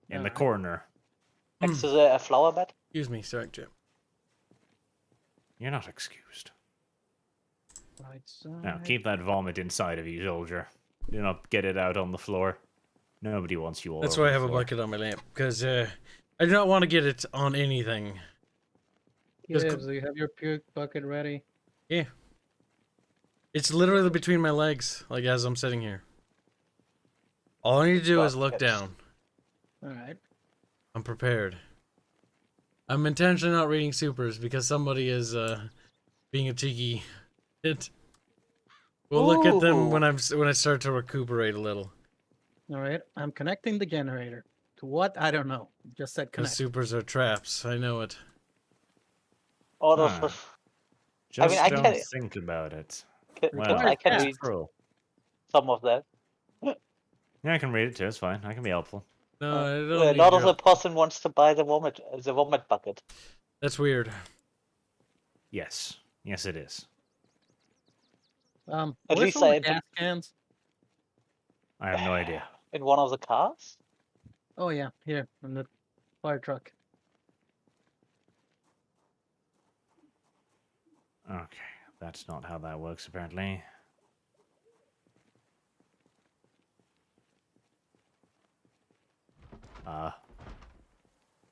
in the Alright. corner. Next to the flower bed. Excuse me, sorry, Jim. You're not excused. Right side. Now, keep that vomit inside of you, soldier. Do not get it out on the floor. Nobody wants you all That's over why I the have a floor. bucket on my lamp, because I do not want to get it on anything. Just Kibs, do you have your puke bucket ready? Yeah. It's literally between my legs, like as I'm sitting here. All I need to do is look Buckets. down. All right. I'm prepared. I'm intentionally not reading supers because somebody is being a cheeky. We'll look at them when I start to recuperate a little. All right. I'm connecting the generator. To what? I don't know. Just said The connect. supers are traps. I know it. All Huh. of Just mean, I don't can- think about it. well, Well, I can yeah. read True. some of that. Yeah, I can read it too. It's fine. I can be helpful. No, I don't A need lot your of the person wants to buy the vomit bucket. That's weird. Yes. Yes, it is. At Where's least all the I- gas cans? I have no idea. In one of the cars? Oh yeah, here in the fire truck. Okay, that's not how that works, apparently.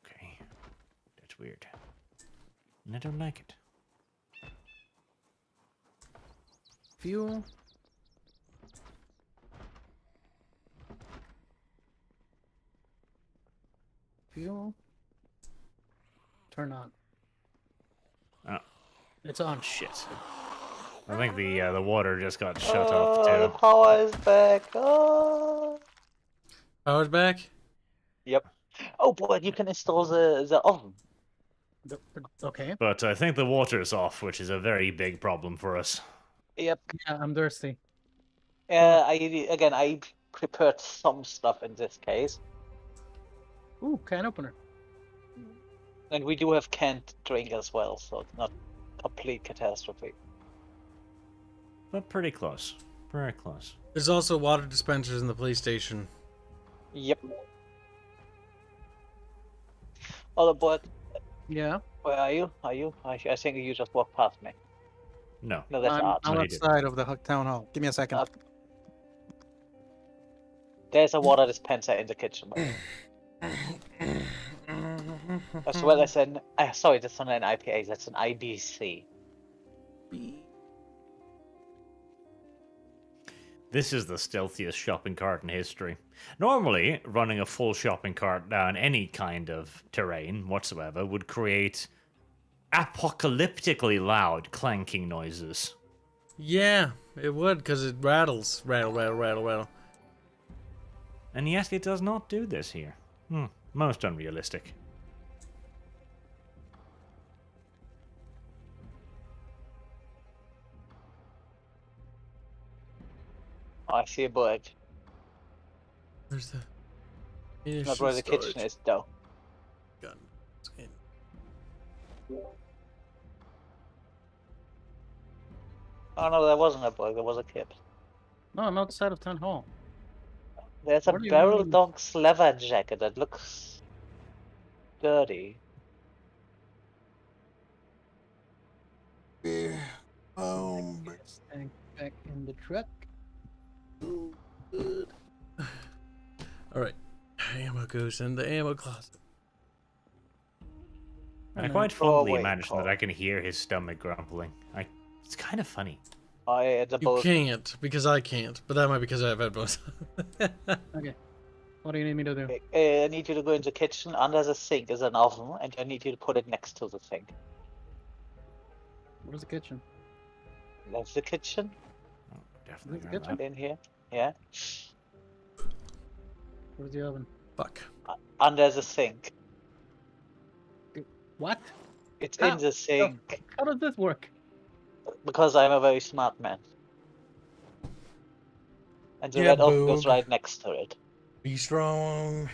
Okay. That's weird. And I don't like it. Fuel. Fuel. Turn on. Oh. It's on. Shit. I think the water just got shut Oh, off the too. power is back. Oh. Power's back? Yep. Oh boy, you can install the oven. Okay. But I think the water's off, which is a very big problem for us. Yep. Yeah, I'm thirsty. I prepared some stuff in this case, Ooh, can opener. and we do have canned drink as well, so it's not complete catastrophe. But pretty close. Very close. There's also water dispensers in the police station. Yep. Oh, but Yeah. where are you? I think you just walked past me. No. No, that's Art. No, he didn't. outside of the town hall. Give me a second. There's a water dispenser in the kitchen. As well as an sorry, that's not an IPA. That's an IBC. This is the stealthiest shopping cart in history. Normally, running a full shopping cart down any kind of terrain whatsoever would create apocalyptically loud clanking noises. Yeah, it would, because it rattles. Rattle, rattle, rattle, rattle. And yet it does not do this here. Most unrealistic. Oh, I see a bird. Where's the... Not where the kitchen is, though. Gun. Skin. Oh no, there wasn't a bird. There was a kid. No, I'm outside of town hall. There's a What do you barrel mean? dog's leather jacket that looks dirty. Stand back in the truck. Alright. Ammo goes in the ammo closet. I quite fondly wait, imagine that Cole. I can hear his stomach grumbling. It's kind of funny. The You boat. can't, because I can't. But that might be because I have headphones. Okay. What do you need me to do? I need you to go into the kitchen. Under the sink is an oven, and I need you to put it next to the sink. Where's the kitchen? That's the kitchen Definitely Is it grab kitchen? that. in here. Yeah. Where's the oven? Fuck. Under the sink. What? It's How? in the sink. How does this work? Because I'm a very smart man. And the Yeah, red oven goes boog. right next to it. Be strong.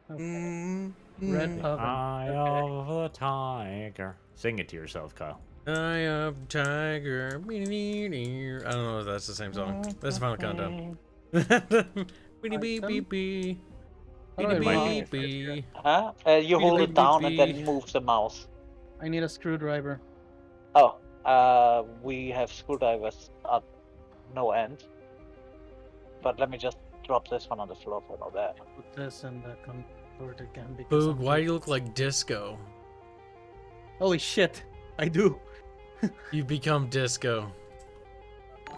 Okay. Mm, Red mm. oven. Eye Okay. of the tiger. Sing it to yourself, Kyle. Eye of tiger. I don't know if that's the same song. That's the final countdown. Beep beep beep beep. How do I Beep run beep beep. Huh? You hold it down and then move the mouse. I need a screwdriver. Oh, we have screwdrivers at no end. But let me just drop this one on the floor for now there. Put this in the convert again because Boog, I'm why do too- you look like Disco? Holy shit! I do. You've become Disco.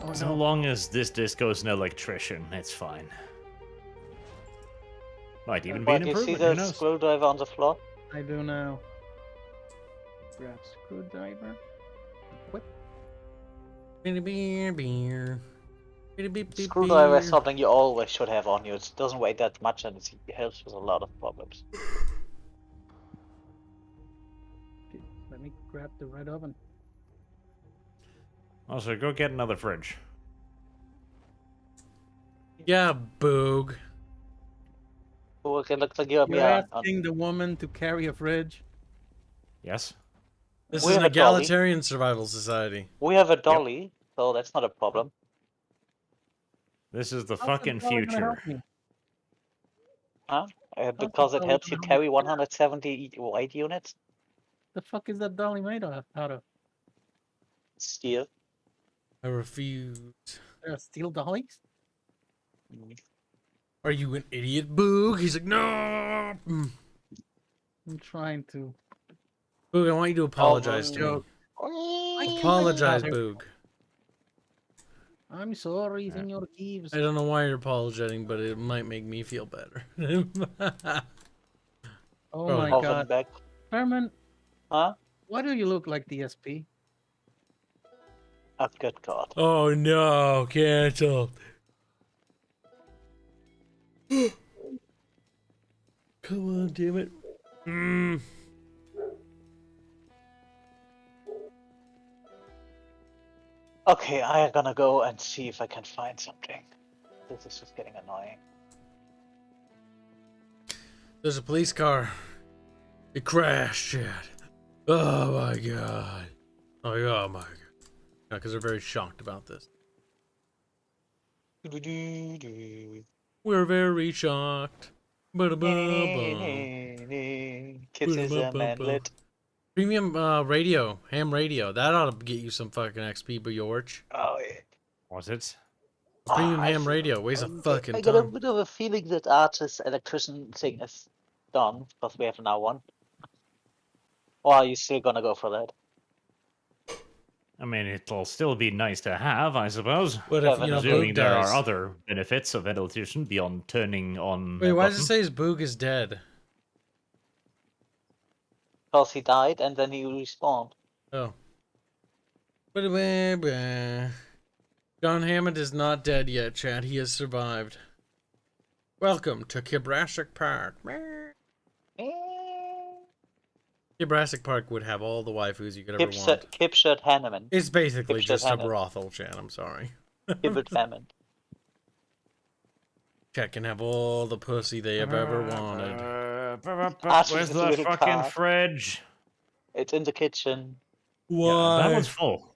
Oh So no. long as this disco is an electrician, it's fine. Might even be But an you see improvement, who the knows? screwdriver on the floor? I do now. Grab screwdriver. Equip. Beep beep beep. Beep beep beep. Screwdriver is something you always should have on you. It doesn't weigh that much and it helps with a lot of problems. Okay, let me grab the red oven. Also, go get another fridge. Yeah, Boog. Oh, okay, looks like you're You're on. asking the woman to carry a fridge? Yes? This We is an have a dolly. egalitarian survival society. We have a dolly, so that's not a problem. This is the How's fucking dolly gonna help future. me? Huh? the Because it dolly helps you gonna help carry me? 170 weight units. The fuck is that dolly made out of? Steel. I refuse. There are steel dollies? Are you an idiot, Boog? He's like, no. Mm. I'm trying to. Boog, I want you to apologize to me. joke. Apologize, Sorry. Boog. I'm sorry, Senor Kibs. I don't know why you're apologizing, but it might make me feel better. Oh Probably. my Oven god. back. Herman, Huh? why do you look like DSP? Oh, good god. Oh no, cancel. Come on, damn it. Mm. Okay, I'm gonna go and see if I can find something. This is just getting annoying. There's a police car. It crashed, Chad. Oh my god. Oh my god. Because they're very shocked about this. We're very shocked. Ba-da-ba-ba. Kidsism and lit. Premium radio, ham radio. That ought to get you some fucking XP, Bjorch. Oh yeah. Was it? Premium I ham feel- radio weighs a fucking I got a ton. bit of a feeling that artist electrician thing is done, because we have now one. Or are you still gonna go for that? I mean, it'll still be nice to have, I suppose. What Yeah, if, but you know, Assuming Boog there are dies? other benefits of ventilation beyond turning on Wait, a why does button. it say his Boog is dead? Because he died and then he respawned. Oh. John Hammond is not dead yet, Chad. He has survived. Welcome to Kibrasic Park. Kibrasic Park would have all the waifus you could ever want. Kipshot Hanneman. It's basically Kipshot just a Hammond. brothel, Chad. I'm sorry. Kibble Hammond. Chat can have all the pussy they have ever wanted. Where's the little fucking car. fridge? It's in the kitchen. Yeah, that one's full.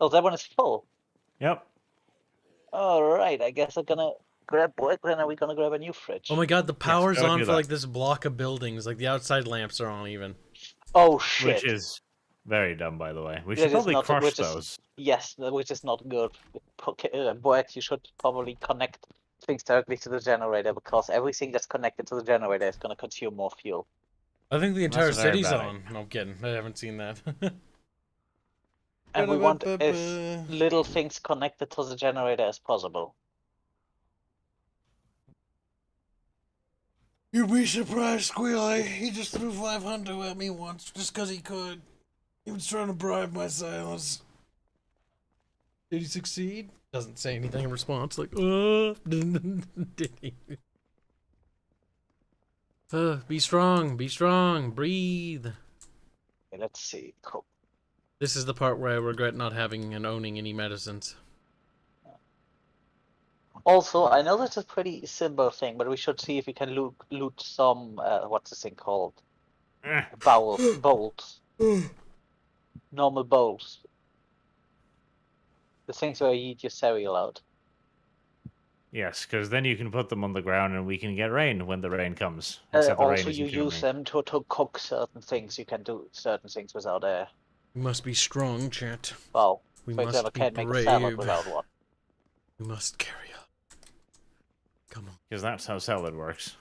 Oh, that one is full. Yep. Alright, I guess I'm gonna grab Boyd, then are we gonna grab a new fridge? Oh my god, the power's go on do for that. like this block of buildings. Like the outside lamps are on even. Oh shit. Which is very dumb, by the way. We That should is probably not- crush which is- those. Yes, which is not good. Boyd, you should probably connect things directly to the generator, because everything that's connected to the generator is gonna consume more fuel. I think the That's entire a very city's bad on. No, I'm kidding. I haven't seen that. And we want as little things connected to the generator as possible. You'd be surprised, Squealy. He just threw 500 at me once, just because he could. He was trying to bribe my silence. Did he succeed? Doesn't say anything in response, like, did he? Be strong, breathe. Okay, let's see. Cool. This is the part where I regret not having and owning any medicines. Also, I know that's a pretty simple thing, but we should see if we can loot some, what's this thing called? Eh. Bolts. Normal bolts. The things where you eat your cereal out. Yes, because then you can put them on the ground and we can get rain when the rain comes. Except the rain Also, you isn't use coming. them to cook certain things. You can do certain things without air. We must be strong, chat. Well, We for must example, be can't make a salad brave. without one. We must carry up. Come on. Because that's how salad works.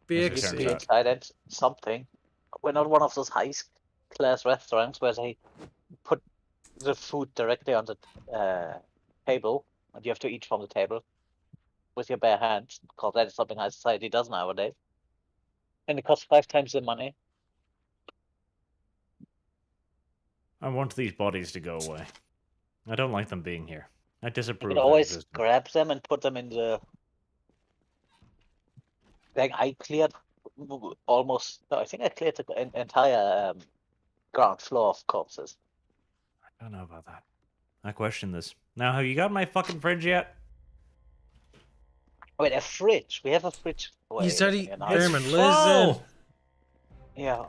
Fix turns Be out. it. inside and something. We're not one of those high-class restaurants where they put the food directly on the table, and you have to eat from the table with your bare hands, because that is something high society does nowadays. And it costs 5 times the money. I want these bodies to go away. I don't like them being here. I You disapprove can of their always existence. grab them and put them in the. Like I cleared almost. No, I think I cleared the entire ground floor of corpses. I don't know about that. I question this. Now, have you got my fucking fridge yet? Wait, a fridge. We have a fridge. Wait, You said a he... second, now- It's Behrman, full! listen. Yeah,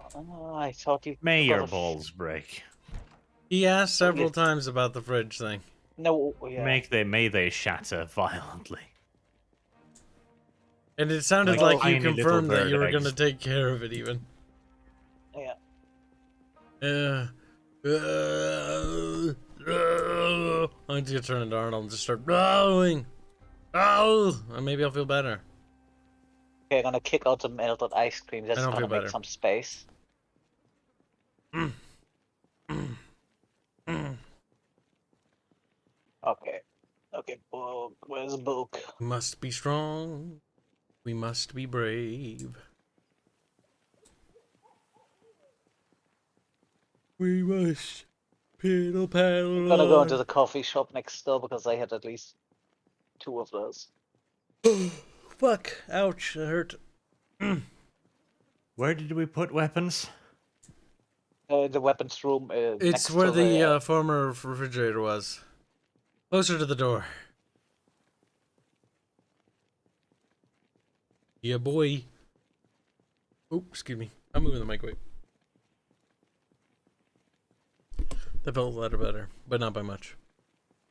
I thought you. May because your of- balls break. He asked several Okay. times about the fridge thing. No, yeah. May they shatter violently. And it sounded Like like you tiny little confirmed that bird you were eggs. going to take care of it, even. Yeah. I need to turn into Arnold and just start blowing. Oh, and maybe I'll feel better. Okay, I'm gonna kick out the melted ice cream. That's don't gonna feel make better. some space. Okay. Okay, book. Where's the book? We must be strong. We must be brave. We must paddle, paddle. I'm gonna go on. into the coffee shop next door because I had at least 2 of those. Fuck! Ouch! That hurt. Where did we put weapons? The weapons room. It's next where to the former refrigerator was. Closer to the door. Yeah, boy. Oh, excuse me. I'm moving the microwave. That felt a lot better, but not by much.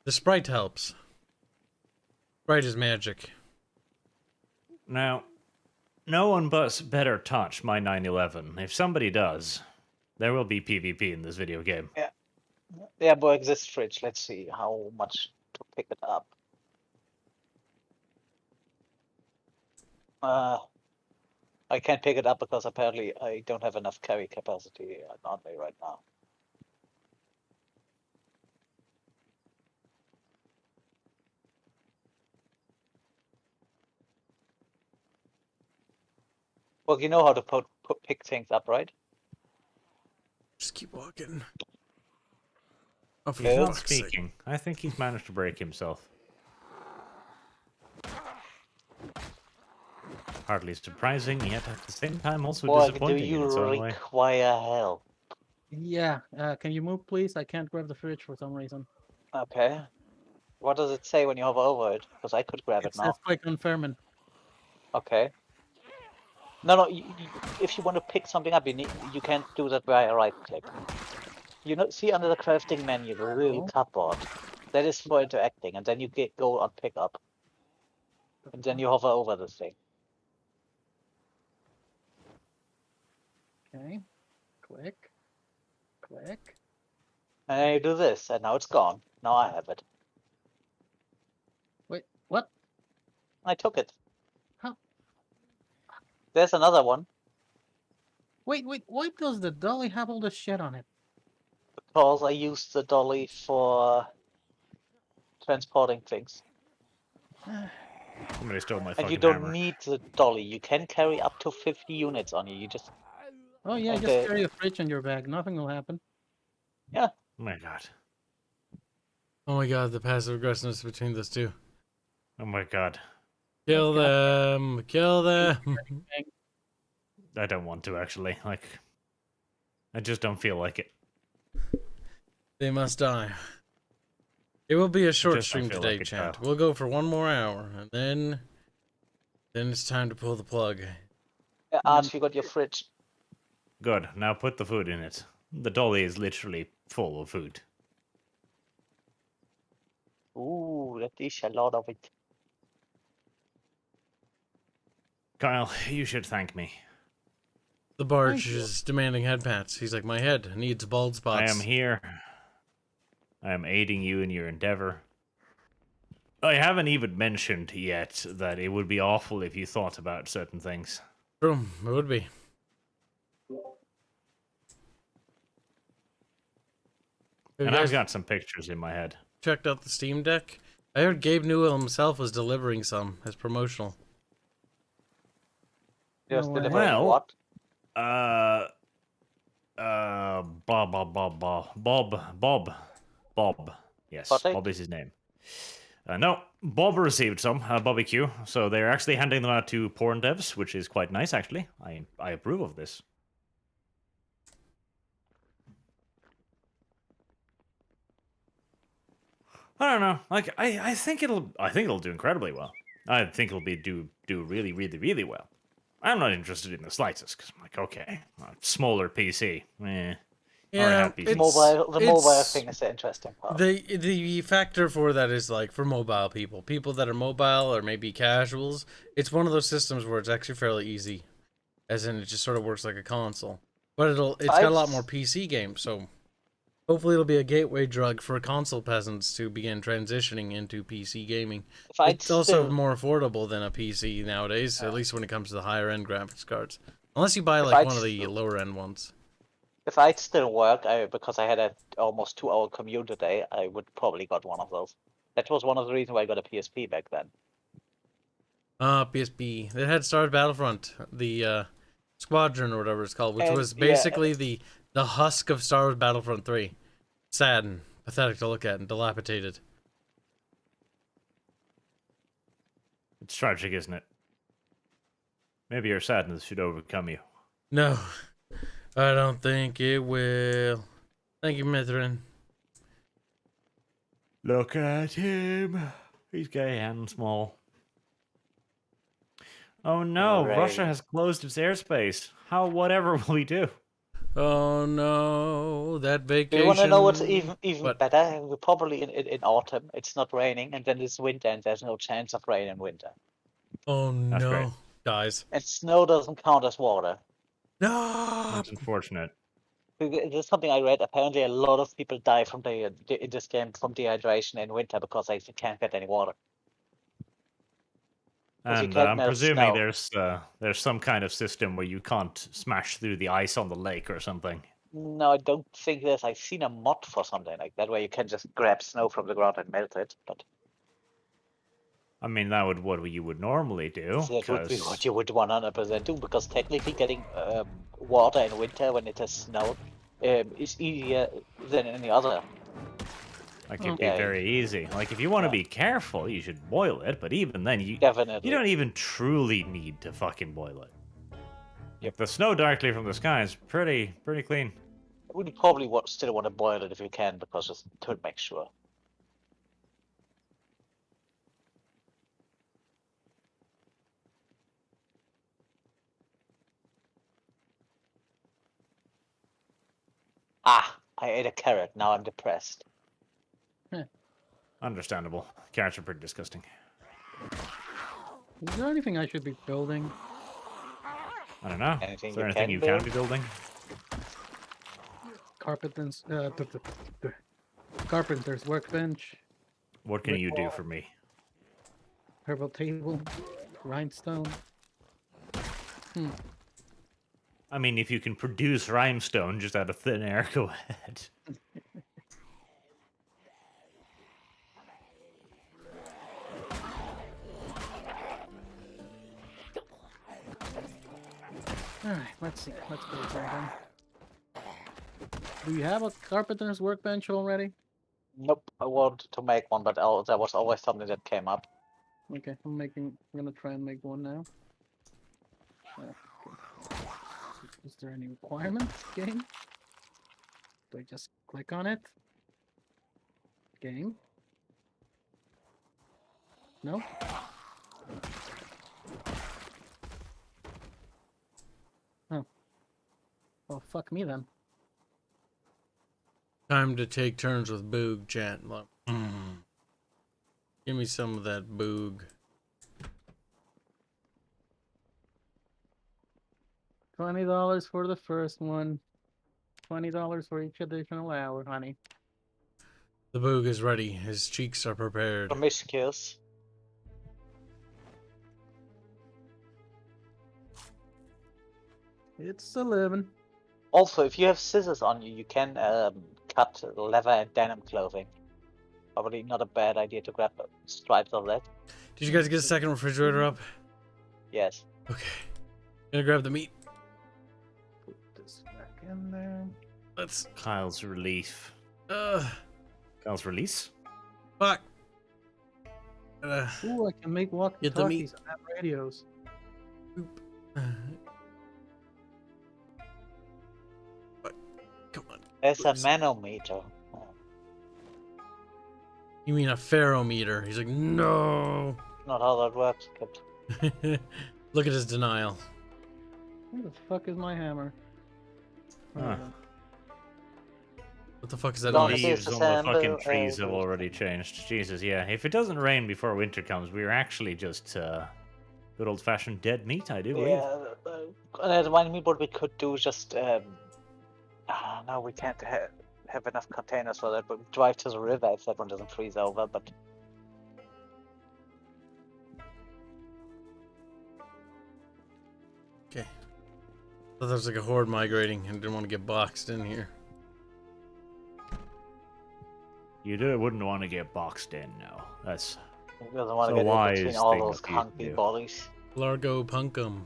The Sprite helps. Sprite is magic. Now, no one but better touch my 911. If somebody does, there will be PvP in this video game. Yeah, boy, this fridge. Let's see how much to pick it up. I can't pick it up because apparently I don't have enough carry capacity on me right now. Well, you know how to pick things up, right? Just keep walking. Oh, for He's not fuck's sake. speaking. I think he's managed to break himself. Hardly surprising, yet at the same time also Boy, do disappointing in you its own way. require help? Yeah. Can you move, please? I can't grab the fridge for some reason. Okay. What does it say when you hover over it? Because I could grab It it says now. click on Fairman. Okay. No, if you want to pick something up, you can't do that via right click. You know, see under the crafting menu, the little cupboard. That is for interacting, and then you go on pick up, and then you hover over the thing. Okay. Click. Click. And then you do this, and now it's gone. Now I have it. Wait, what? I took it. How? There's another one, Wait. Why does the dolly have all this shit on it? because I used the dolly for transporting things. Somebody stole my And fucking you don't hammer. need the dolly. You can carry up to 50 units on you. You just Oh yeah, And just the- carry a fridge in your bag. Nothing will happen. Oh my god. Oh my god, the passive aggressiveness between those two. Oh my god. Kill Okay. them! Kill them! I don't want to actually. Like, I just don't feel like it. They must die. It will be a short just don't stream feel today, like it, chat. Kyle. We'll go for 1 more hour, and then it's time to pull the plug. Arch, you got your fridge. Good. Now put the food in it. The dolly is literally full of food. Ooh, that is a lot of it. Kyle, you should thank me. The barge is demanding head pats. He's like, my head needs bald spots. I am here. I am aiding you in your endeavor. I haven't even mentioned yet that it would be awful if you thought about certain things. True, it would be. Have And you I've guys got some pictures in my head. checked out the Steam Deck? I heard Gabe Newell himself was delivering some as promotional. Just No way. delivering Well, what? Bob. Yes, Patrick? Bob is his name. No, Bob received some, Bobby Q. So they're actually handing them out to porn devs, which is quite nice, actually. I approve of this. I don't know. Like, I think it'll do incredibly well. I think it'll do really, really, really well. I'm not interested in the slightest because I'm like, okay, smaller PC. Yeah, happy. The mobile thing is the interesting part. The factor for that is like for mobile people that are mobile or maybe casuals. It's one of those systems where it's actually fairly easy, as in it just sort of works like a console. But it's got a lot more PC games, so hopefully it'll be a gateway drug for console peasants to begin transitioning into PC gaming. It's also more affordable than a PC nowadays, at least when it comes to the higher end graphics cards. Unless you buy like one of the lower end ones. If I'd still work, because I had an almost 2-hour commute today, I would probably got one of those. That was one of the reasons why I got a PSP back then. PSP. It had Star Wars Battlefront, the Squadron or whatever it's called, which And, was basically the husk of Star Wars Battlefront 3. Sad and pathetic to look at and dilapidated. It's tragic, isn't it? Maybe your sadness should overcome you. No, I don't think it will. Thank you, Mithrin. Look at him. He's gay and small. Oh no, Hooray. Russia has closed its airspace. Whatever will we do? Oh no, that vacation. Do you want to know what's even What? better? We're probably in autumn. It's not raining, and then it's winter, and there's no chance of rain in winter. Oh That's great. no, guys. And snow doesn't count as water. No. That's unfortunate. There's something I read. Apparently, a lot of people die in this game from dehydration in winter because they can't get any water. you And can't I'm melt presuming snow. there's some kind of system where you can't smash through the ice on the lake or something. No, I don't think there's. I've seen a mod for something like that where you can just grab snow from the ground and melt it, but I mean, that would what you would normally do, that would be what because you would 100% do, because technically getting water in winter when it has snow is easier than any other. like it'd be Yeah, very easy. Like if you want to Yeah. be careful, you should boil it, but even then you Definitely. don't even truly need to fucking boil it. Yep. Like, the snow directly from the sky is pretty clean. I would probably still want to boil it if you can, because just to make sure. Ah, I ate a carrot. Now I'm depressed. Understandable. Carrots are pretty disgusting. Is there anything I should be building? I don't know. Anything Is there you anything can you build? can be building? Carpenter's workbench, What can you do for me? herbal table, rhinestone. I mean, if you can produce rhinestone just out of thin air, go ahead. Alright, let's see. Let's go something. Do you have a carpenter's workbench already? Nope, I wanted to make one, but there was always something that came up. Okay, I'm gonna try and make one now. Okay. Is there any requirements, game? Do I just click on it? Game? No? Oh. Well, fuck me then. Time to take turns with Boog, chat. Look. Give me some of that Boog. $20 for the first one. $20 for each additional hour, honey. The Boog is ready. His cheeks are prepared. Promiscuous. It's 11. Also, if you have scissors on you, you can cut leather and denim clothing. Probably not a bad idea to grab stripes of that. Did you guys get a second refrigerator up? Yes. Okay. Gonna grab the meat. Put this back in there. Let's. Kyle's relief. Uh. Kyle's release? Fuck. Ooh, I can make Get the meat. walkie-talkies and have radios. Come on. There's a Oops. manometer. You mean a pherometer? He's like, no. Not how that works, Kibs. Look at his denial. Where the fuck is my hammer? Huh. What the fuck is that? Don't noise? see- Leaves on the December, fucking trees have April. already changed. Jesus, yeah. If it doesn't rain before winter comes, we're actually just good old-fashioned dead meat, I do believe. Yeah, that reminds me what we could do. Just no, we can't have enough containers for that. But drive to the river if that one doesn't freeze over. But Okay. Thought there was like a horde migrating and didn't want to get boxed in here. You wouldn't want to get boxed in, no. That's we doesn't want So to get in wise between all thing those of you to hunky do. bodies. Largo punkum.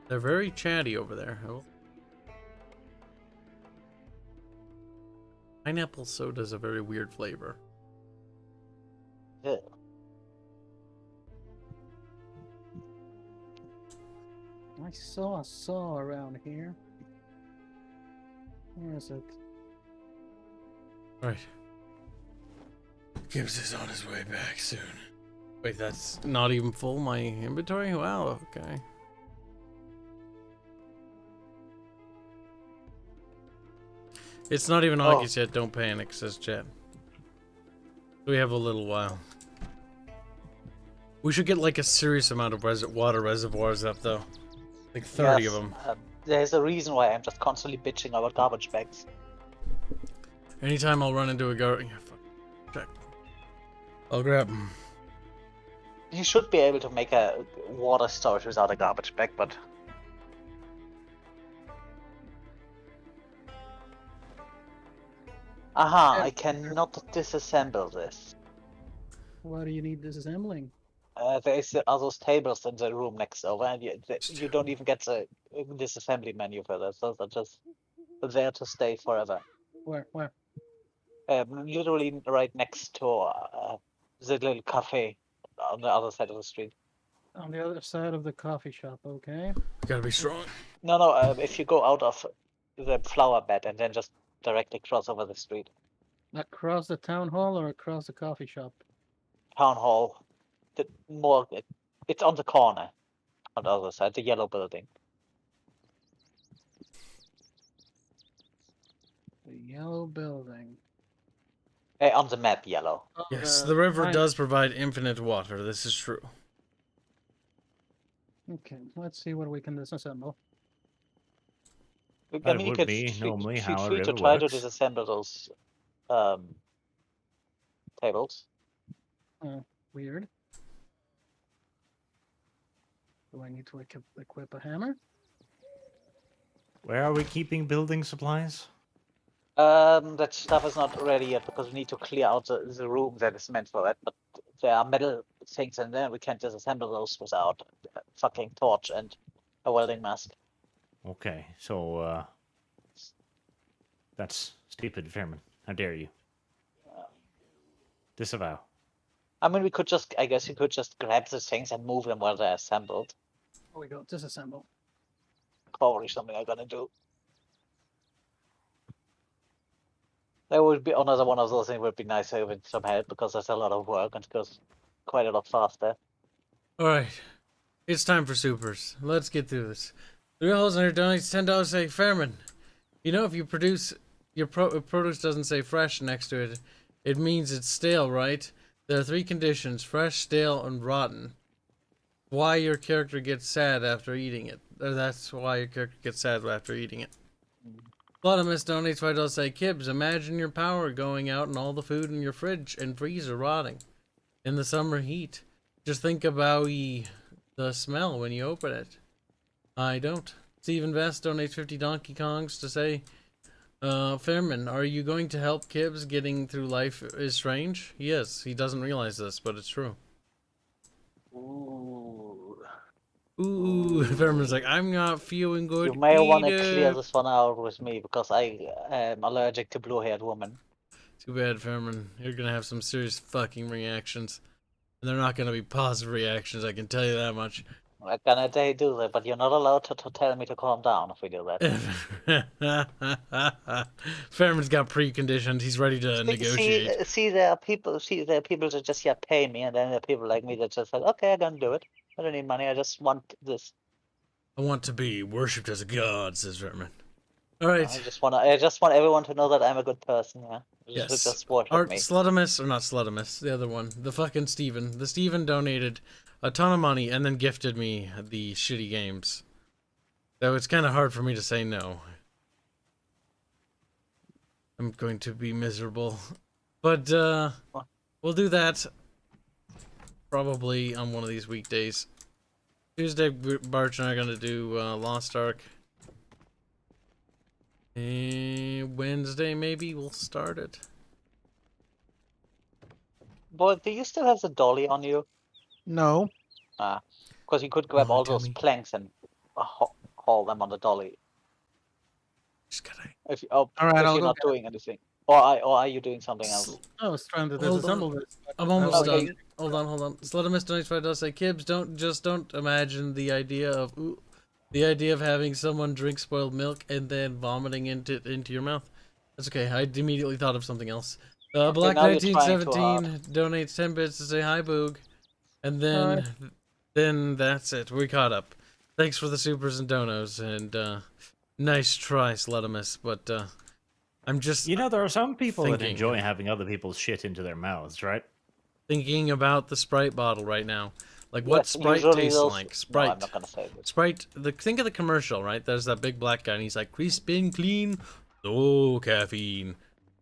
They're very chatty over there. Oh. Pineapple soda's a very weird flavor. Yeah. I saw a saw around here. Where is it? Right. Gibbs is on his way back soon. Wait, that's not even full, my inventory? Wow, okay. It's not even August yet, don't panic, says chat. We have a little while. We should get like a serious amount of water reservoirs up though. Like 30 of Yes, them. There's a reason why I'm just constantly bitching about garbage bags. Anytime I'll run into a yeah, fuck. Check. I'll grab them. You should be able to make a water storage without a garbage bag, but... Aha, I cannot disassemble this. Why do you need disassembling? Are those tables in the room next over, and you don't even get the disassembly menu for that. Those are just there to stay forever. Where? Literally right next to the little cafe on the other side of the street. On the other side of the coffee shop, okay? Gotta be strong. No, if you go out of the flower bed and then just directly cross over the street. Across the town hall or across the coffee shop? Town hall. It's on the corner on the other side, the yellow building. The yellow building. On the map, yellow. Yes, the river right. does provide infinite water. This is true. Okay, let's see what we can disassemble. That would be normally how a feel free to river try to works. disassemble those tables. Weird. Do I need to equip a hammer? Where are we keeping building supplies? That stuff is not ready yet because we need to clear out the room that is meant for it. But there are metal things in there. We can't disassemble those without a fucking torch and a welding mask. Okay, so that's stupid, Fairman. How dare you? Disavow. I mean, I guess you could just grab the things and move them while they're assembled. Oh, we go. Disassemble. Probably something I'm gonna do. That would be another one of those things. Would be nice having some help because there's a lot of work and it goes quite a lot faster. Alright. It's time for supers. Let's get through this. $3 on your donates, $10 say Fairman. You know, if you produce your produce doesn't say fresh next to it, it means it's stale, right? There are 3 conditions: fresh, stale, and rotten. Why your character gets sad after eating it. That's why your character gets sad after eating it. Slaughtermiss donates $5 say Kibs, imagine your power going out and all the food in your fridge and freezer rotting in the summer heat. Just think about the smell when you open it. I don't. Stephen Vest donates 50 Donkey Kongs to say, Fairman, are you going to help Kibs getting through life is strange? Yes, he doesn't realize this, but it's true. Ooh, Fairman's like, I'm not feeling good. You may want to either." clear this one out with me because I am allergic to blue-haired women. Too bad, Fairman. You're gonna have some serious fucking reactions. And they're not gonna be positive reactions, I can tell you that much. I'm gonna do that, but you're not allowed to tell me to calm down if we do that. Fairman's got preconditions. He's ready to negotiate. See, there are people that just pay me, and then there are people like me that just like, okay, I'm gonna do it. I don't need money. I just want this. I want to be worshipped as a god, says Fairman. All right. I just want everyone to know that I'm a good person. Yeah. Yes. Just worship Art me. Slutimus, or not Slutimus, the other one, the fucking Steven. The Steven donated a ton of money and then gifted me the shitty games. So it's kind of hard for me to say no. I'm going to be miserable. But, we'll do that probably on one of these weekdays. Tuesday, Barch and I are going to do Lost Ark. And Wednesday, maybe, we'll start it. Boy, do you still have the dolly on you? No. Because you could grab Oh, all tell those me. planks and haul them on the dolly. Just gotta... If right, if I'll you're go not get it. doing anything, or are you doing something else? I was trying to Hold disassemble this. I'm almost Okay. done. Hold on. Slutimus donates $5 say Kibs, don't imagine the idea of having someone drink spoiled milk and then vomiting into your mouth. That's okay. I immediately thought of something else. Black now you're trying too 1917 donates 10 bits to say hi, Boog. And then that's it. We caught up. Thanks for the supers and donos, and nice try, Slutimus, but I'm just You know, there are some people that thinking. enjoy having other people's shit into their mouths, right? thinking about the Sprite bottle right now. Like what Yes, Sprite usually tastes those- like. No, Sprite. I'm not gonna say this. Sprite, think of the commercial, right? There's that big black guy, and he's like, crisp and clean, no caffeine.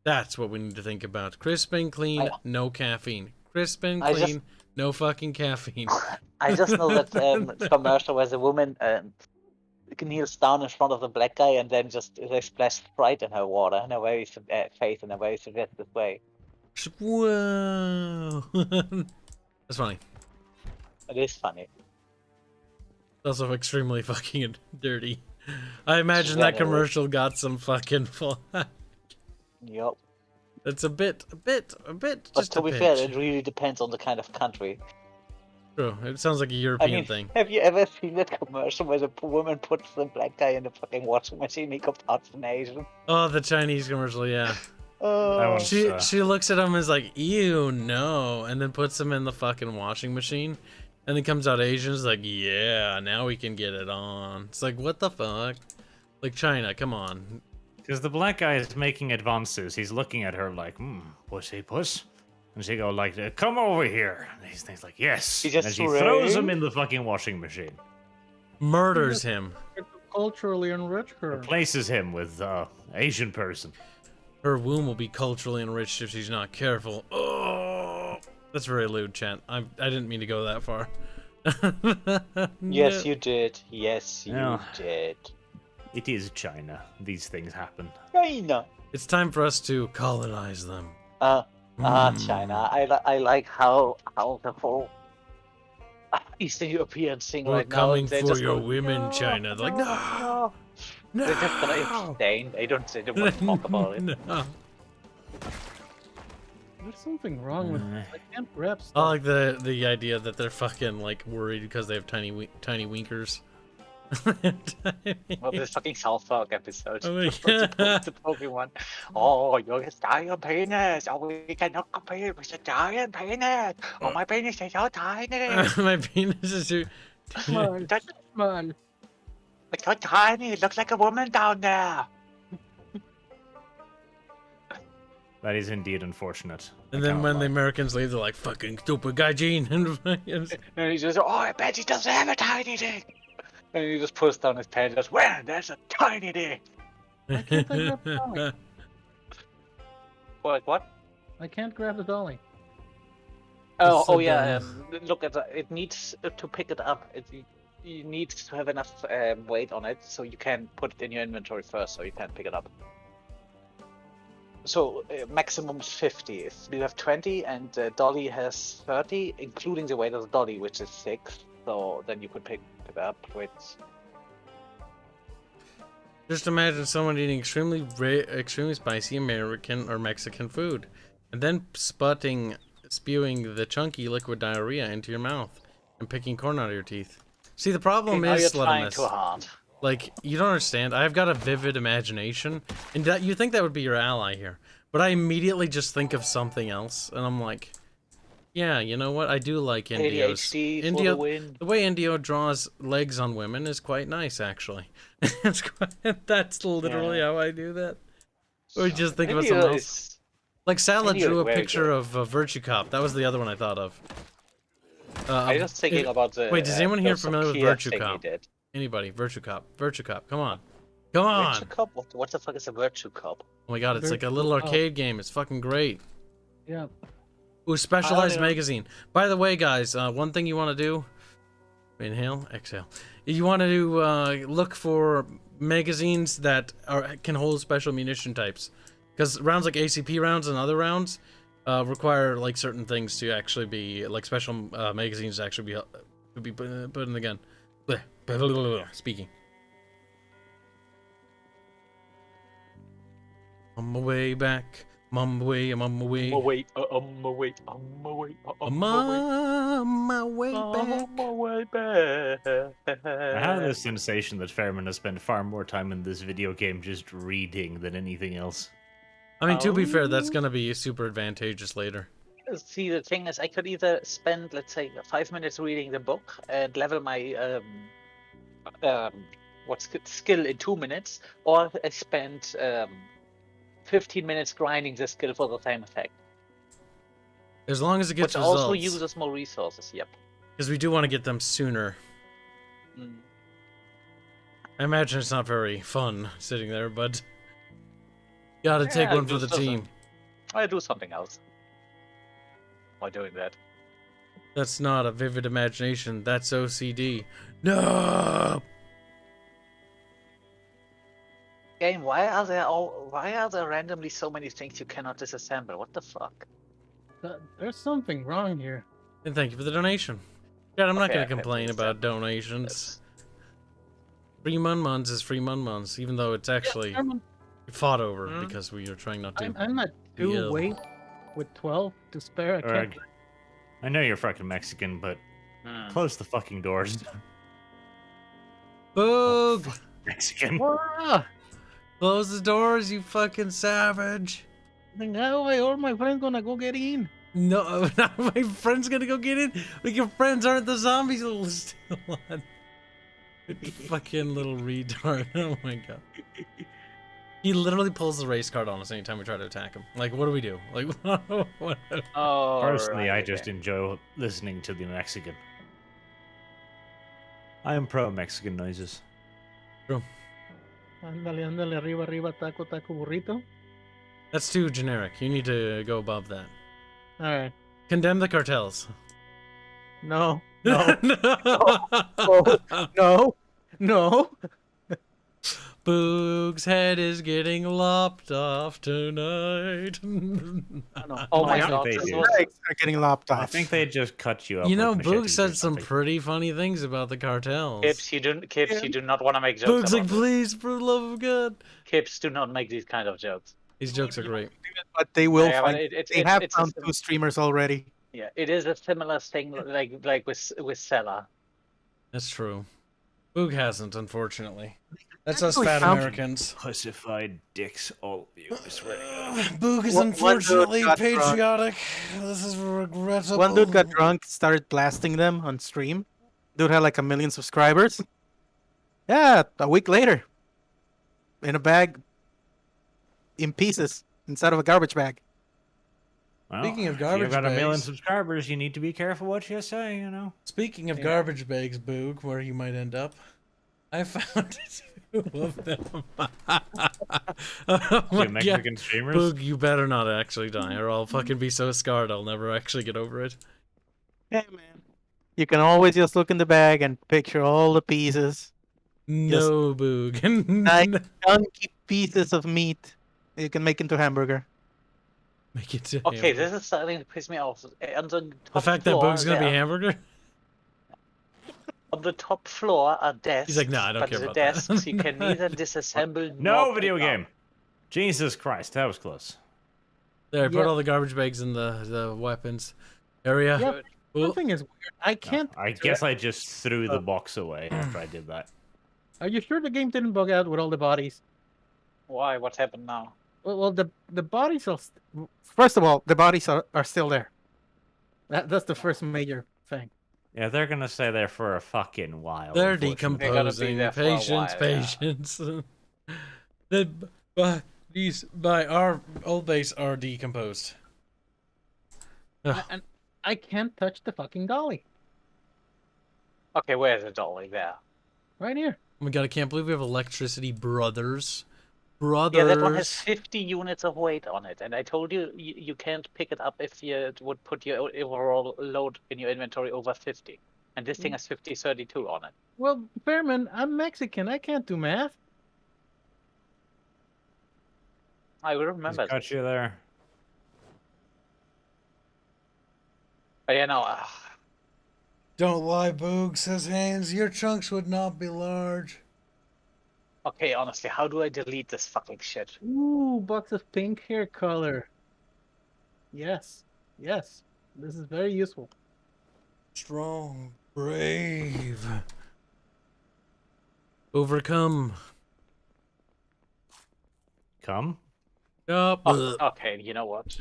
That's what we need to think about. Crisp and clean, no caffeine. Crisp and I clean, just- No fucking caffeine. I just know that commercial where the woman kneels down in front of the black guy and then just they splash Sprite in her water in a very face in a very suggestive way. Whoa. That's funny. It is funny. Also extremely fucking dirty. I imagine that commercial got some fucking flack. Yup. It's a bit. But Just to be fair, it really depends on the kind of country. True. It sounds like a European thing. Have you ever seen that commercial where the woman puts the black guy in the fucking washing machine? He comes out as an Asian. Oh, the Chinese commercial, yeah. Oh, She looks at him and is like, ew, no, and then puts him in the fucking washing machine, and then comes out Asian, is like, yeah, now we can get it on. It's like, what the fuck? Like, China, come on. Because the black guy is making advances. He's looking at her like, pussy puss. And she go like, come over here. And he's like, yes. He just and she throws him in the fucking washing machine. Murders him. Culturally enrich her. Replaces him with Asian person. Her womb will be culturally enriched if she's not careful. Oh, that's very lewd, chat. I didn't mean to go that far. Yes, you did. Yes, you No. did. It is China. These things happen. China. It's time for us to colonize them. China. I like how the whole Eastern Europeans sing We're right now. coming They for just your go, women, no, China. They're like, no, no. They're just gonna abstain. They don't want to talk about it. No. There's something wrong with it. I can't grab stuff. I like the idea that they're fucking like worried because they have tiny winkers. Well, this fucking South Park episode. Oh, The Pokemon. Oh, you're a giant penis. Oh, we cannot compete with a giant penis. Oh, my penis is so tiny. My penis is too. Small, small. It's so tiny. It looks like a woman down there. That is indeed unfortunate. And then when the Americans leave, they're like, fucking stupid guy Gene. And he just, oh, I bet he doesn't have a tiny dick. And he just pulls down his pants and goes, well, that's a tiny dick. Why can't I grab the dolly? What? I can't grab the dolly. Oh, so yeah. dumb. Look at that. It needs to pick it up. You need to have enough weight on it so you can put it in your inventory first, so you can pick it up. So maximum is 50. If you have 20 and dolly has 30, including the weight of the dolly, which is 6, so then you could pick it up with. Just imagine someone eating extremely spicy American or Mexican food, and then spewing the chunky liquid diarrhea into your mouth and picking corn out of your teeth. See, the problem Now is, you're trying Sledimus, too hard. like, you don't understand. I've got a vivid imagination, and that you think that would be your ally here, but I immediately just think of something else, and I'm like, yeah, you know what? I do like Indio's. ADHD for the win. The way Indio draws legs on women is quite nice, actually. That's literally how I do that. Or just think about something else. Like Sala Indio drew a is very picture good. of Virtue Cop. That was the other one I thought of. I'm just thinking about the. Wait, is anyone here familiar with Kia Virtue thing he Cop? did. Anybody? Virtue Cop. Virtue Cop. Come on. Come on. Virtue Cop? What the fuck is a Virtue Cop? Oh my god, it's like a Virtue little Cop. arcade game. It's fucking great. Yeah. Ooh, specialized know. magazine. By the way, guys, one thing you want to do. Inhale, exhale. You want to look for magazines that can hold special munition types. Because rounds like ACP rounds and other rounds require like certain things to actually be like special magazines to actually be put in the gun. Speaking. On my way back. I'm on my way. I'm on my way. I'm my way back. I'm on my way back. On my way back. I have this sensation that Fairman has spent far more time in this video game just reading than anything else. I mean, to be fair, that's gonna be super advantageous later. See, the thing is, I could either spend, let's say, 5 minutes reading the book and level my skill in 2 minutes, or I spend 15 minutes grinding the skill for the same effect. As long as it gets Which results. also uses more resources. Yep. Because we do want to get them sooner. Mm. I imagine it's not very fun sitting there, but gotta take Yeah, one for the just team. I do something else while doing that. That's not a vivid imagination. That's OCD. No. Game, why are there randomly so many things you cannot disassemble? What the fuck? There's something wrong here. And thank you for the donation. God, I'm not Okay, gonna I can complain about understand. donations. Free Munmuns is free Munmuns, even though it's actually fought over because we are trying not to. I'm at be 2 ill. weight with 12 to spare. I can't. Erg, I know you're fucking Mexican, but close the fucking doors. Boog! Mexican. Ah! Close the doors, you fucking savage! Then how are all my friends gonna go get in? No, not my friend's gonna go get in. Like your friends aren't the zombies still on. Fucking little retard. Oh my god. He literally pulls the race card on us anytime we try to attack him. Like, what do we do? Like, what? Oh, Personally, right, I just okay. enjoy listening to the Mexican. I am pro Mexican noises. Ándale, ándale, arriba, arriba, taco, taco, burrito. That's too generic. You need to go above that. Alright. Condemn the cartels. No. No. No. No. Boog's head is getting lopped off tonight. Oh my I god, think this they do. was- Legs are getting lopped off. I think they just cut you up. You know, with Boog machetes or said some something. pretty funny things about the cartels. Kibs, you do not want to make jokes Boog's about like, this. please, for the love of God. Kibs, do not make these kind of jokes. These jokes are great. But they will Yeah, but find. it- They have it's a found sim- 2 streamers already. Yeah, it is a similar thing like with Sala. That's true. Boog hasn't, unfortunately. That's us Actually fat found- Americans. Pussified dicks, all of you. I swear. Boog is One dude unfortunately got drunk. patriotic. This is regrettable. One dude got drunk, started blasting them on stream. Dude had like 1 million subscribers. Yeah, a week later, in a bag, in pieces, inside of a garbage bag. Well, Speaking of if garbage you've got 1 million bags- subscribers, you need to be careful what you say, you know. Speaking of Yeah. garbage bags, Boog, where you might end up, I found 2 of them. Oh my You Mexican God. streamers. Boog, you better not actually die, or I'll fucking be so scarred I'll never actually get over it. Hey man, you can always just look in the bag and picture all the pieces, No, Boog. Nice. chunky pieces of meat you can make into hamburger. Make it to Okay, hamburger. this is starting to piss me off. On the The top fact that floor, Boog's gonna be there- hamburger? on the top floor are desks. like, "Nah, I don't but care the about that." desks you can neither disassemble No nor video pick up. game. Jesus Christ, that was close. There, put Yeah. all the garbage bags in the weapons area. Yep. Cool. Something is weird. I can't. I guess I just threw the box away after I did that. Are you sure the game didn't bug out with all the bodies? Why? What happened now? Well, the bodies are. First of all, the bodies are still there. That's the first major thing. Yeah, they're gonna stay there for a fucking while. They're unfortunately. They're gonna be decomposing. there for a Patience, while, yeah. patience. The bodies by our old base are decomposed. Ugh. And I can't touch the fucking dolly. Okay, where's the dolly? There. Right here. Oh my god, I can't believe we have electricity brothers. Yeah, that one has Brothers. 50 units of weight on it, and I told you you can't pick it up if you would put your overall load in your inventory over 50. And this thing has 32 on it. Well, Fairman, I'm Mexican. I can't do math. I will remember. Just got This. you there. But yeah, no. Don't lie, Boog, says Hanse. Your chunks would not be large. Okay, honestly, how do I delete this fucking shit? Ooh, box of pink hair color. Yes. Yes. This is very useful. Strong, brave. Overcome. Come. Yup. Oh, okay, you know what?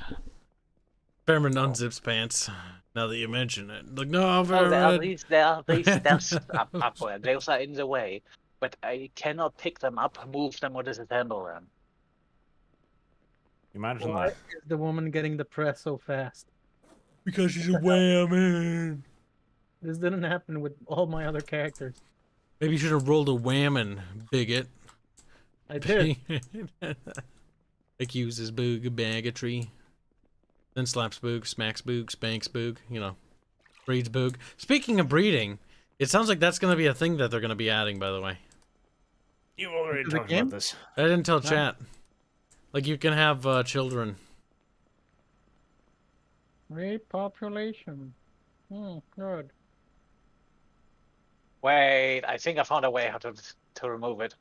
Fairman unzips pants. Now that you mention it. Like, no, Oh, there are Fairman. there are these desks up there. Those are in the way. But I cannot pick them up, move them, or disassemble them. Imagine Why that. is the woman getting the press so fast? Because she's a whammin'. This didn't happen with all my other characters. Maybe you should have rolled a whammin', bigot. I did. Accuses Boog of bigotry. Then slaps Boog, smacks Boog, spanks Boog, you know. Breeds Boog. Speaking of breeding, it sounds like that's going to be a thing that they're going to be adding, by the way. You already the talked game? about this. I didn't tell chat. Like, you can have children. Repopulation. Good. Wait, I think I found a way how to remove it.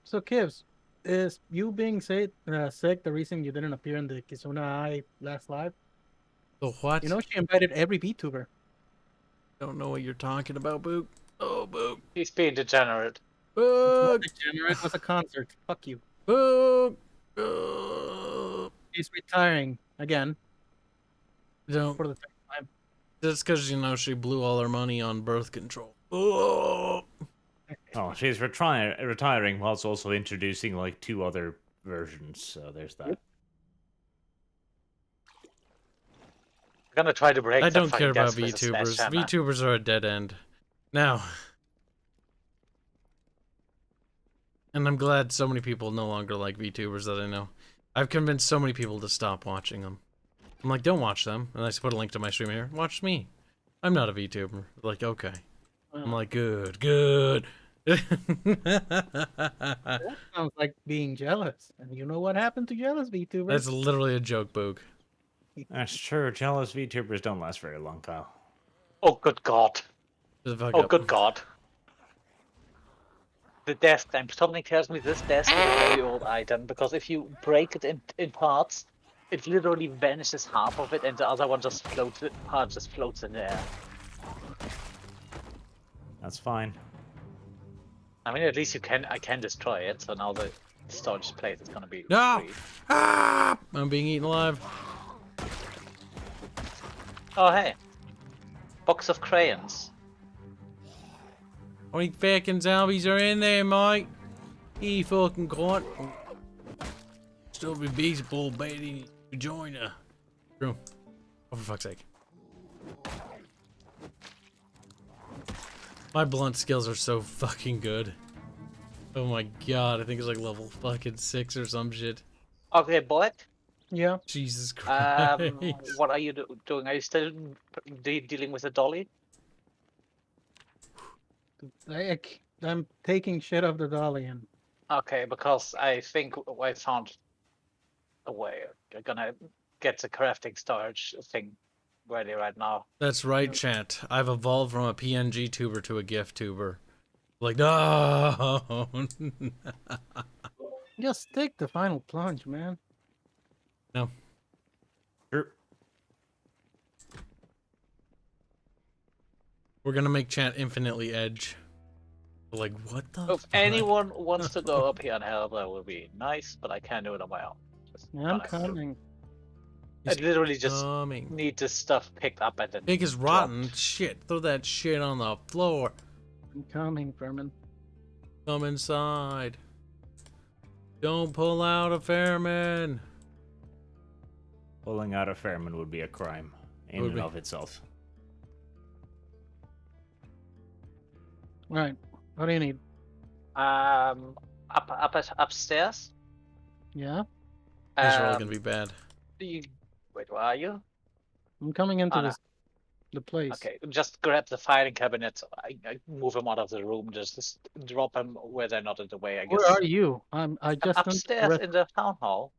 So, Kibs, is you being sick the reason you didn't appear in the Kizuna Eye last live? The what? You know, she invited every VTuber. Don't know what you're talking about, Boog. Oh, Boog. He's being degenerate. Boog. It was a concert. Fuck you. Boog. She's retiring again Don't. for the third time. That's because, you know, she blew all her money on birth control. Oh. Oh, she's retiring whilst also introducing like 2 other versions. So there's that. I'm gonna try to break. I the don't care fucking about desk with a VTubers. sledgehammer. VTubers are a dead end. Now. And I'm glad so many people no longer like VTubers that I know. I've convinced so many people to stop watching them. I'm like, don't watch them. And I just put a link to my stream here. Watch me. I'm not a VTuber. Like, okay. I'm like, good, good. That sounds like being jealous. And you know what happened to jealous VTubers? That's literally a joke, Boog. That's true. Jealous VTubers don't last very long, Kyle. Oh, good God. Shut the fuck Oh, up. good God. The desk. Something tells me this desk is a very old item because if you break it in parts, it literally vanishes half of it, and the other one just floats. Part just floats in the air. That's fine. I mean, at least I can destroy it. So now the storage place is gonna be No! free. Ah! I'm being eaten alive. Oh hey, box of crayons. How many fucking zombies are in there, mate? You fucking cunt. Still be baseball baby vagina. True. Oh, for fuck's sake. My blunt skills are so fucking good. Oh my god, I think it's like level fucking 6 or some shit. Okay, Bullet. Yeah. Jesus Christ. What are you doing? Are you still dealing with the dolly? I'm taking shit off the dolly and Okay, because I think I found a way. I'm gonna get the crafting storage thing ready right now. That's right, chat. I've evolved from a PNG tuber to a GIF tuber. Like, no! just take the final plunge, man. No. Sure. We're gonna make chat infinitely edge. Like, what the If fuck? anyone wants to go up here and help, that would be nice, but I can't do it on my own. Just Yeah, I'm honest. coming. I literally just Coming. need this stuff picked up and then Pig is rotten. dropped. Shit, throw that shit on the floor. I'm coming, Furman. Come inside. Don't pull out a Fairman. Pulling out a Fairman would be a crime in Would and be. of itself. Right. What do you need? Upstairs. Yeah? These are all Um, gonna be bad. Wait, where are you? I'm coming into Oh, no. the place. Okay, just grab the filing cabinet. I move him out of the room. Just drop him where they're not in the way. I guess. Where are you? I just Upstairs in the town hall.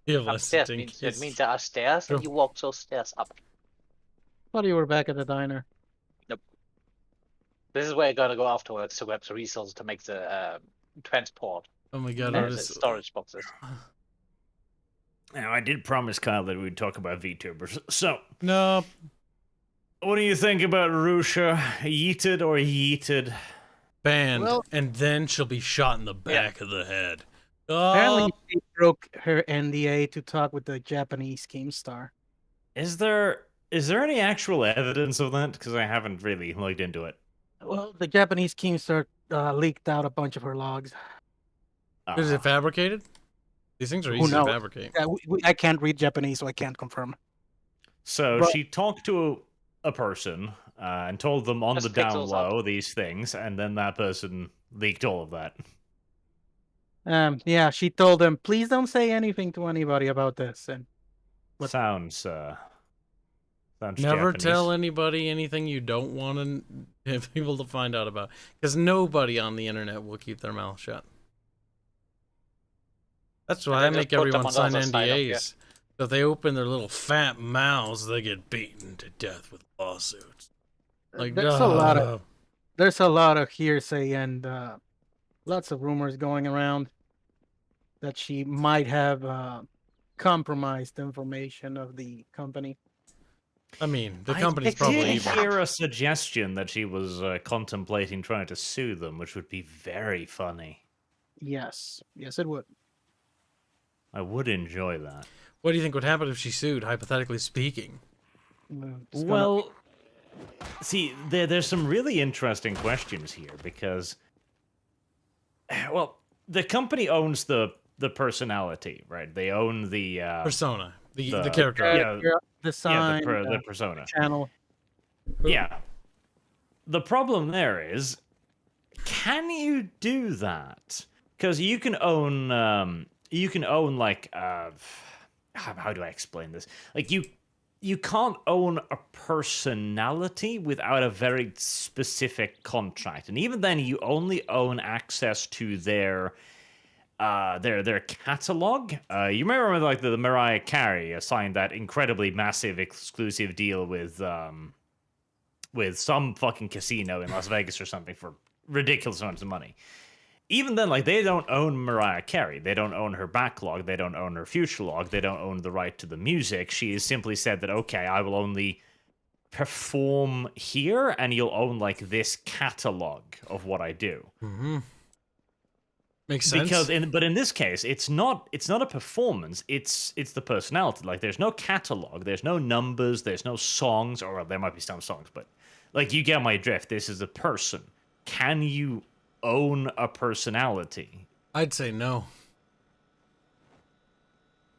Yeah, less Upstairs stink. means it means there are stairs, and True. you walk those stairs up. thought you were back at the diner. This is where you're gonna go afterwards to grab the resources to make the transport Oh my god, and I the just... storage boxes. Now, I did promise Kyle that we'd talk about VTubers. So, No. what do you think about Rusha? Yeeted or yeeted? Banned. Well- And then she'll be shot in the back of the head. Apparently, Oh, she broke her NDA to talk with the Japanese Keemstar. Is there any actual evidence of that? Because I haven't really looked into it. Well, the Japanese Keemstar leaked out a bunch of her logs. is it fabricated? These things are Who easy to knows? fabricate. Yeah, I can't read Japanese, so I can't confirm. So But- she talked to a person and told them on Just the pick down those up. low these things, and then that person leaked all of that. Yeah, she told them, please don't say anything to anybody about this. And What? Sounds sounds Never Japanese. tell anybody anything you don't want people to find out about, because nobody on the internet will keep their mouth shut. That's why I they just make put them everyone on the sign other side of you. NDAs. So if they open their little fat mouths, they get beaten to death with lawsuits. Like, There's a lot of hearsay and lots of rumors going around that she might have compromised information of the company. I mean, the company's I probably did evil. hear a suggestion that she was contemplating trying to sue them, which would be very funny. Yes, yes, it would. I would enjoy that. What do you think would happen if she sued, hypothetically speaking? It's gonna- Well, see, there's some really interesting questions here because, well, the company owns the personality, right? They own the Persona, the the- character. yeah, the sign, the persona. channel. Yeah. The problem there is, can you do that? Because you can own like how do I explain this? Like you can't own a personality without a very specific contract, and even then, you only own access to their catalog. You may remember like the Mariah Carey signed that incredibly massive exclusive deal with some fucking casino in Las Vegas or something for ridiculous amounts of money. Even then, like, they don't own Mariah Carey. They don't own her backlog. They don't own her future log. They don't own the right to the music. She has simply said that, okay, I will only perform here, and you'll own, like, this catalog of what I do. Mm-hmm. Makes sense. But in this case, it's not a performance. It's the personality. Like, there's no catalog. There's no numbers. There's no songs. Or well, there might be some songs, but, like, you get my drift. This is a person. Can you own a personality? I'd say no.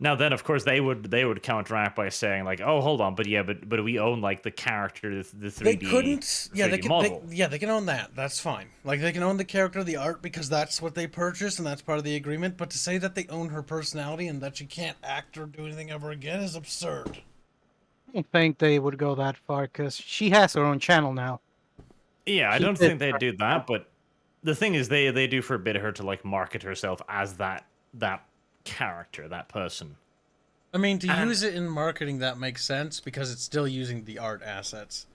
Now then, of course, they would counteract by saying like, "Oh, hold on, but we own like the character, the 3D." They couldn't. Yeah, they 3D can. model. They can own that. That's fine. Like they can own the character, the art, because that's what they purchased and that's part of the agreement. But to say that they own her personality and that she can't act or do anything ever again is absurd. I don't think they would go that far because she has her own channel now. Yeah, I She don't did think they'd do that, but the thing is, they do forbid her to like market herself as that character, that person. I mean, to use it in marketing, that makes sense because it's still using the art assets.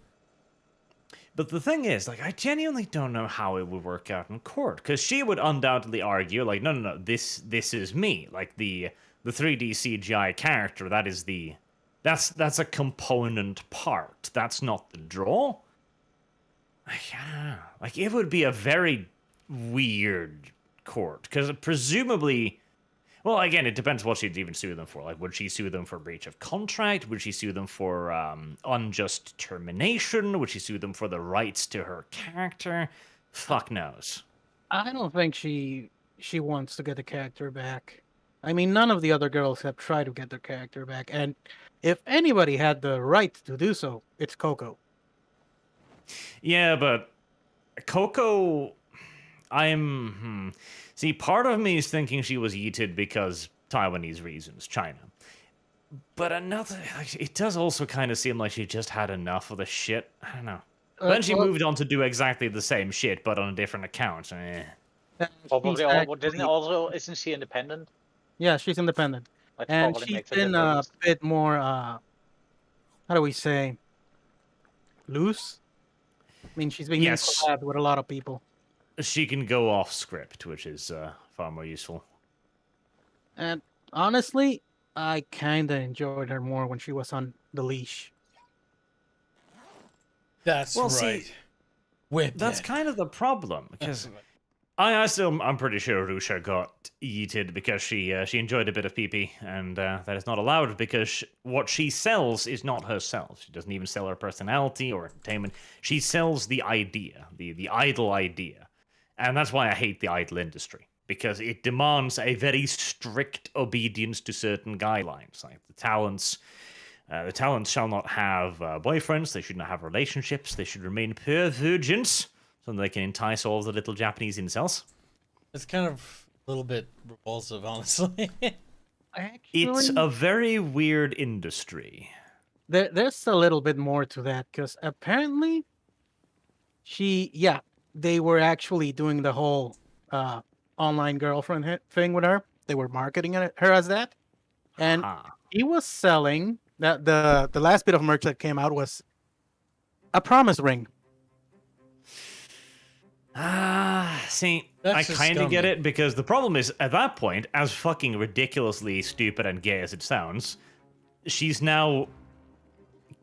But the thing is, like, I genuinely don't know how it would work out in court, because she would undoubtedly argue, like, no, this is me, like the 3D CGI character. That's a component part. That's not the draw. I don't know. Like, it would be a very weird court, because presumably, well, again, it depends what she'd even sue them for. Like, would she sue them for breach of contract? Would she sue them for unjust termination? Would she sue them for the rights to her character? Fuck knows. I don't think she wants to get the character back. I mean, none of the other girls have tried to get their character back, and if anybody had the right to do so, it's Coco. Yeah, but Coco, See, part of me is thinking she was yeeted because Taiwanese reasons, China. But another, it does also kind of seem like she just had enough of the shit. I don't know. Then she moved on to do exactly the same shit, but on a different account. Probably, She's isn't she independent? Yeah, she's independent. That And probably she's makes been a difference. bit more, how do we say, loose? I mean, she's been getting Yes. collabed with a lot of people. She can go off script, which is far more useful. And honestly, I kind of enjoyed her more when she was on the leash. That's Well, right. see, Whip That's it. kind of the problem, because I'm pretty sure Rusha got yeeted because she enjoyed a bit of pee-pee, and that is not allowed because what she sells is not herself. She doesn't even sell her personality or entertainment. She sells the idea, the idol idea. And that's why I hate the idol industry, because it demands a very strict obedience to certain guidelines. Like the talents shall not have boyfriends, they should not have relationships, they should remain pure virgins, so they can entice all the little Japanese incels. It's kind of a little bit repulsive, honestly. It's Actually, a very weird industry. there's a little bit more to that because apparently they were actually doing the whole online girlfriend thing with her. They were marketing her as that, and Haha. he was selling that the last bit of merch that came out was a promise ring. See, That's I just kind of get scummy. it because the problem is at that point, as fucking ridiculously stupid and gay as it sounds, she's now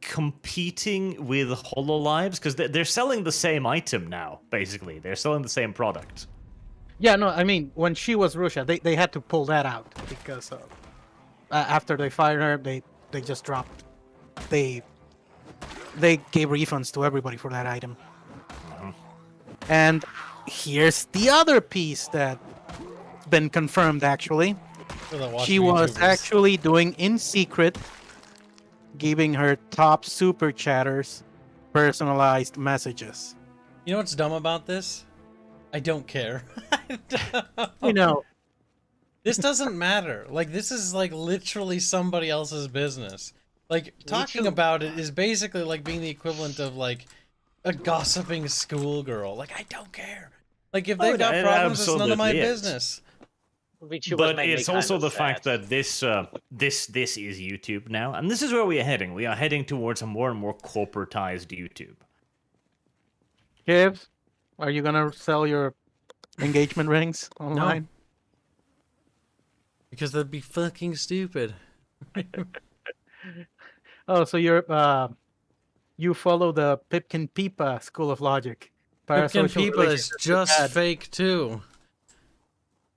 competing with HoloLives because they're selling the same item now. Basically, they're selling the same product. Yeah, no, I mean when she was Russia, they had to pull that out because after they fired her, they just dropped. They gave refunds to everybody for that item. And here's the other piece that's been confirmed. Actually, she was actually doing in secret, giving her top super chatters personalized messages. You know what's dumb about this? I don't care. You know, This doesn't matter. Like, this is like literally somebody else's business. Like, talking about it is basically like being the equivalent of like a gossiping schoolgirl. Like, I don't care. Like, if they've got it problems, it's none of my absolutely is. business. VTubers But make me it's kind also of the fact sad. that this is YouTube now, and this is where we are heading. We are heading towards a more and more corporatized YouTube. Kibs, are you gonna sell your engagement rings online? Because that'd be fucking stupid. Oh, so you follow the Pipkin Pipa school of logic. Pipkin Parasocial Pipa is relationships are just bad. fake too.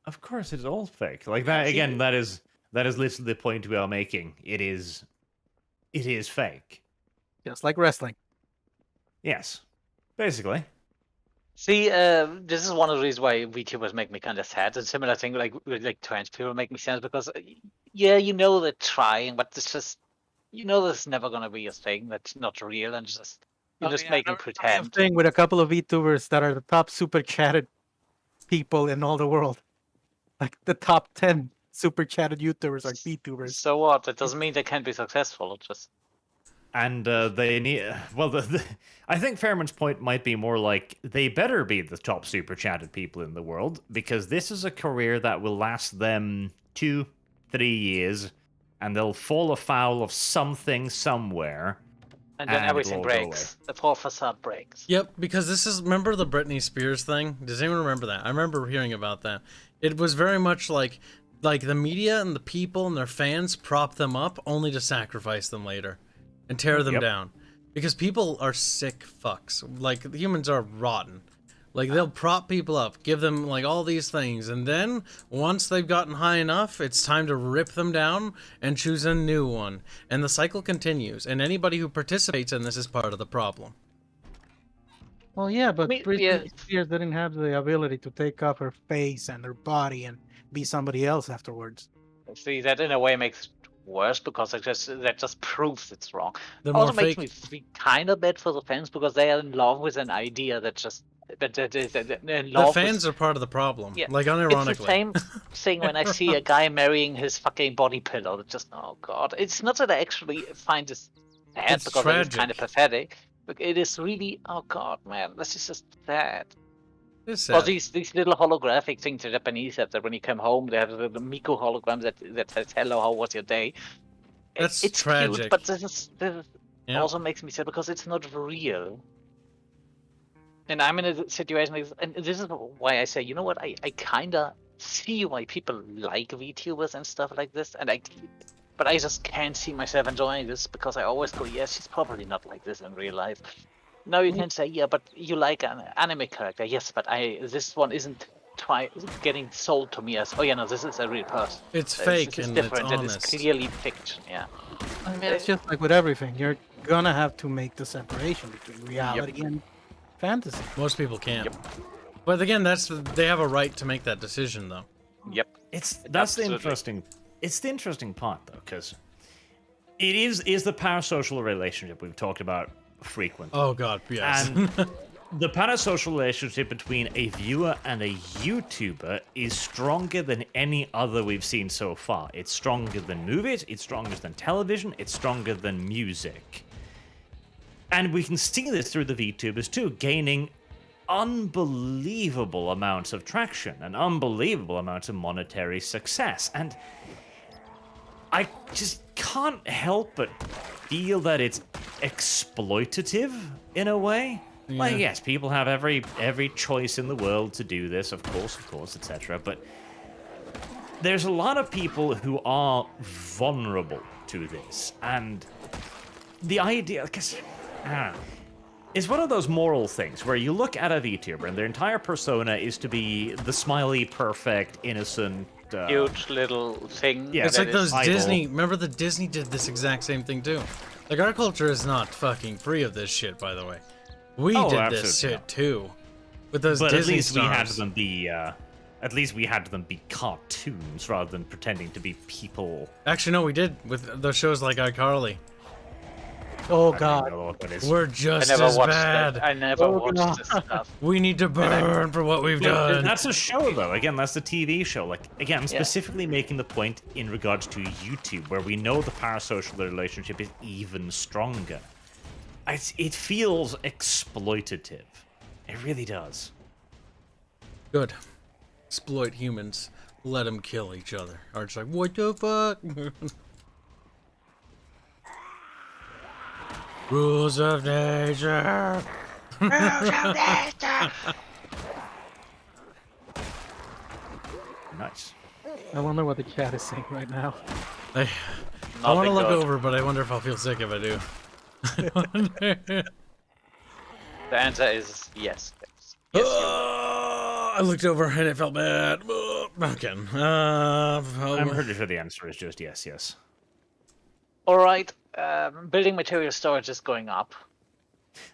Of course, it's all fake. Like that again. That is literally the point we are making. It is fake. Just like wrestling. Yes, basically. See, this is one of the reasons why VTubers make me kind of sad. It's a similar thing like trans people make me sad because, yeah, you know they're trying, but it's just, you know, there's never gonna be a thing that's not real and just you're just making pretend. Thing with a couple of VTubers that are the top super chatted people in all the world. Like the top 10 super chatted YouTubers are VTubers. So what? It doesn't mean they can't be successful. It just And they need. Well, I think Fairman's point might be more like they better be the top super chatted people in the world because this is a career that will last them 2-3 years, and they'll fall afoul of something somewhere. and then And everything it'll all go breaks. The poor facade breaks. Yep, because this is, remember the Britney Spears thing? Does anyone remember that? I remember hearing about that. It was very much like the media and the people and their fans prop them up only to sacrifice them later and tear them down. Because people are sick fucks. Like, humans are rotten. Like, they'll prop people up, give them, like, all these things, and then, once they've gotten high enough, it's time to rip them down and choose a new one. And the cycle continues, and anybody who participates in this is part of the problem. Well, yeah, but Me- Britney yeah. Spears didn't have the ability to take off her face and her body and be somebody else afterwards. See, that in a way makes it worse because that just proves it's wrong. The Also more makes fake, me feel kind of bad for the fans because they are in love with an idea that just that in love the fans with, are part of the problem. Yeah, Like, It's unironically. the same thing when I see a guy marrying his fucking body pillow. It's just, oh god. It's not that I actually find this sad It's because it's kind of tragic. pathetic. But it is really, oh god, man, this is just sad. It's Or sad. these little holographic things the Japanese have that when you come home they have the Miko hologram that says hello, how was your day? That's It's tragic. cute, but this Yeah. also makes me sad because it's not real. And I'm in a situation, and this is why I say, you know what, I kind of see why people like VTubers and stuff like this, but I just can't see myself enjoying this because I always go, yeah, she's probably not like this in real life. Now you can say, yeah, but you like an anime character, yes, but this one isn't getting sold to me as, oh yeah, no, this is a real person. It's This fake is and different, it's and honest. it's clearly fiction, yeah. I mean, it's just like with everything. You're gonna have to make the separation between reality and fantasy. Most people can't. But again, they have a right to make that decision, though. Yep. That's the Absolutely. interesting. It's the interesting part though, because it is the parasocial relationship we've talked about frequently. Oh god, yes. The parasocial relationship between a viewer and a YouTuber is stronger than any other we've seen so far. It's stronger than movies, it's stronger than television, it's stronger than music. And we can see this through the VTubers too, gaining unbelievable amounts of traction and unbelievable amounts of monetary success. And I just can't help but feel that it's exploitative in a way. Yeah. Like, yes, people have every choice in the world to do this, of course, etc. But there's a lot of people who are vulnerable to this, and the idea, because it's one of those moral things where you look at a VTuber and their entire persona is to be the smiley, perfect, innocent. Huge little thing. Yeah, It's like those idol. Disney. Remember the Disney did this exact same thing too. Like our culture is not fucking free of this shit, by the way. We Oh, did this absolutely shit too, with those But Disney at least we had stars. them be. At least we had them be cartoons rather than pretending to be people. Actually, no, we did with those shows like iCarly. Oh I don't god. know what that is. We're I just never as watched bad. that. I never Oh, watched no. this stuff. We need to burn for what we've But done. that's a show, though. Again, that's the TV show. Like, again, I'm specifically making the point in regards to YouTube, where we know the parasocial relationship is even stronger. It feels exploitative. It really does. Good. Exploit humans. Let them kill each other. Or it's like, what the fuck? Rules of nature. Nice. I wonder what the chat is saying right now. I want to Nothing look good. over, but I wonder if I'll feel sick if I do. The answer is yes. Yes, I looked over and it felt bad. Okay. I'm pretty sure the answer is just yes, yes. All right. Building material storage is going up.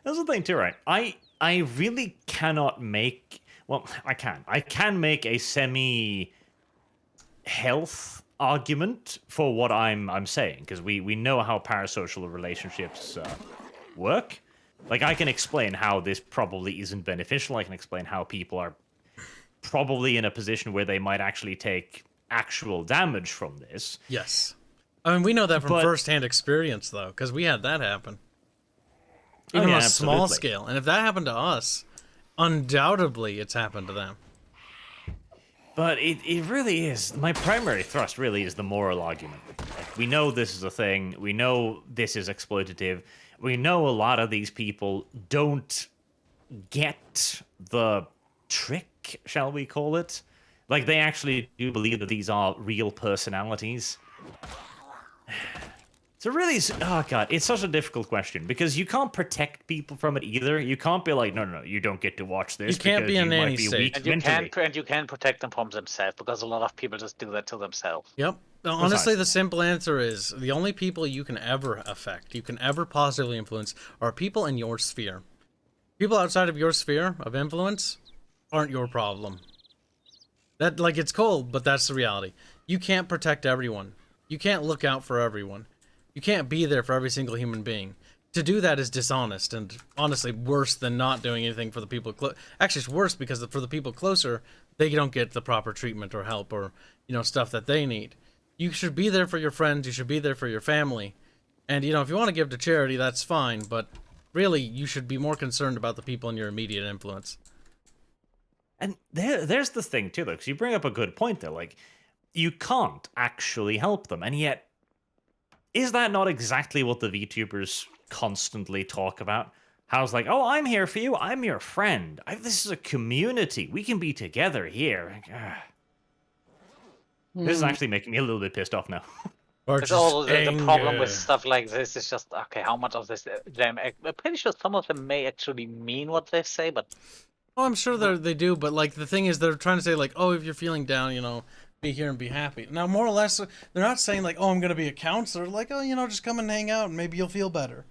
That's the thing too, right? I really cannot make. Well, I can. I can make a semi-health argument for what I'm saying, because we know how parasocial relationships work. Like, I can explain how this probably isn't beneficial. I can explain how people are probably in a position where they might actually take actual damage from this. Yes. I mean, we know that from But- first-hand experience, though, because we had that happen. Oh, Even yeah, on a small absolutely. scale. And if that happened to us, undoubtedly it's happened to them. But it really is. My primary thrust really is the moral argument. Like, we know this is a thing. We know this is exploitative. We know a lot of these people don't get the trick, shall we call it? Like, they actually do believe that these are real personalities. So really, oh god, it's such a difficult question, because you can't protect people from it either. You can't be like, no, you don't get to watch this. You can't because be a you might nanny be state. weak And you mentally. can protect them from themselves, because a lot of people just do that to themselves. Yep. Honestly, Precisely. the simple answer is the only people you can ever affect, you can ever positively influence, are people in your sphere. People outside of your sphere of influence aren't your problem. That, like, it's cold, but that's the reality. You can't protect everyone. You can't look out for everyone. You can't be there for every single human being. To do that is dishonest and honestly worse than not doing anything for the people actually, it's worse because for the people closer, they don't get the proper treatment or help or, stuff that they need. You should be there for your friends, you should be there for your family. And, if you want to give to charity, that's fine, but really, you should be more concerned about the people in your immediate influence. And there's the thing too, though, because you bring up a good point there. Like, you can't actually help them, and yet, is that not exactly what the VTubers constantly talk about? How it's like, oh, I'm here for you. I'm your friend. This is a community. We can be together here. Like, This is actually making me a little bit pissed off now. Or It's just all the problem anger. with stuff like this is just, okay, how much of this I'm pretty sure some of them may actually mean what they say, but Oh, I'm sure they do, but like the thing is, they're trying to say like, oh, if you're feeling down, be here and be happy. Now, more or less, they're not saying like, oh, I'm gonna be a counselor. Like, oh, just come and hang out and maybe you'll feel better.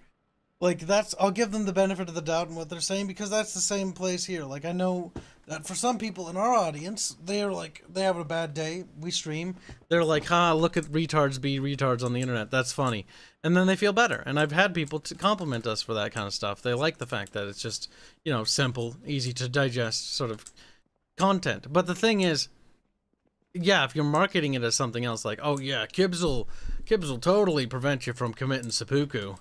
Like, that's, I'll give them the benefit of the doubt in what they're saying, because that's the same place here. Like, I know that for some people in our audience, they're like, they have a bad day, we stream, they're like, ha, look at retards be retards on the internet, that's funny. And then they feel better. And I've had people to compliment us for that kind of stuff. They like the fact that it's just, you know, simple, easy to digest sort of content. But the thing is, yeah, if you're marketing it as something else, like, oh yeah, Kibs will totally prevent you from committing seppuku.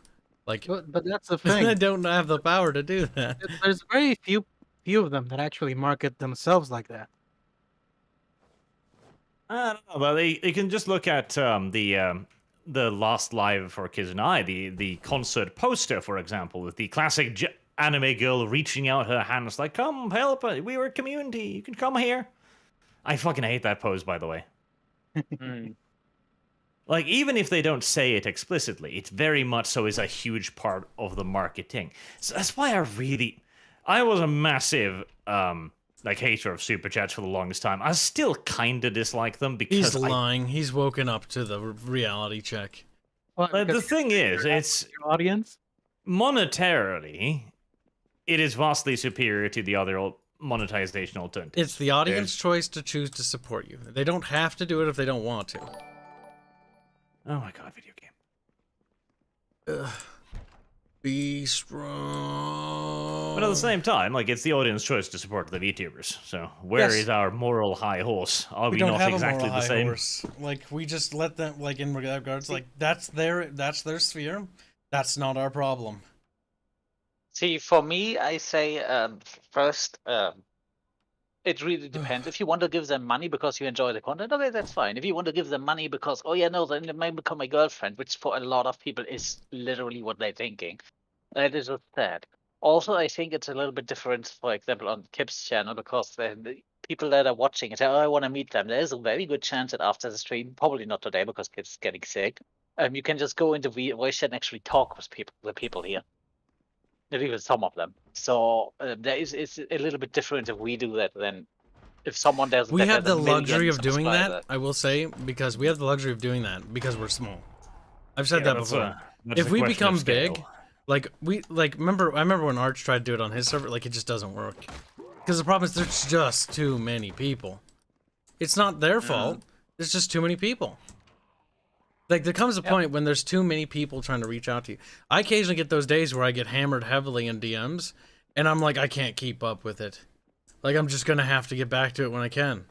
Like, But that's the I thing. don't have the power to do that. There's very few of them that actually market themselves like that. I don't know, but they can just look at the last live for Kids and I, the concert poster, for example, with the classic anime girl reaching out her hands like, "Come help us, we are a community, you can come here." I fucking hate that pose, by the way. Like, even if they don't say it explicitly, it very much so is a huge part of the marketing. So that's why I was a massive like hater of super chats for the longest time. I still kind of dislike them because He's lying. He's woken up to the reality check. Well, the because thing is, it's your audience. monetarily, it is vastly superior to the other monetization alternatives. It's the audience choice to choose to support you. They don't have to do it if they don't want to. Oh my god, video game. Be strong. But at the same time, like, it's the audience choice to support the VTubers. So where is our moral high horse? Are we don't not have exactly a moral the high same? horse. Like, we just let them, like, in regards, like, that's their sphere. That's not our problem. See, for me, I say first, it really depends. If you want to give them money because you enjoy the content, okay, that's fine. If you want to give them money because, oh yeah, no, then they may become my girlfriend, which for a lot of people is literally what they're thinking. That is just sad. Also, I think it's a little bit different, for example, on Kibs' channel, because the people that are watching it say, oh, I want to meet them. There's a very good chance that after the stream, probably not today because Kibs is getting sick, you can just go into voice chat and actually talk with the people here. Even some of them. So it's a little bit different if we do that than if someone does. We have the luxury of doing that, I will say, because we have the luxury of doing that because we're small. I've said that before. If we become big, like I remember when Arch tried to do it on his server, like, it just doesn't work. Because the problem is there's just too many people. It's not their fault. There's just too many people. Like, there comes a point when there's too many people trying to reach out to you. I occasionally get those days where I get hammered heavily in DMs, and I'm like, I can't keep up with it. Like, I'm just gonna have to get back to it when I can.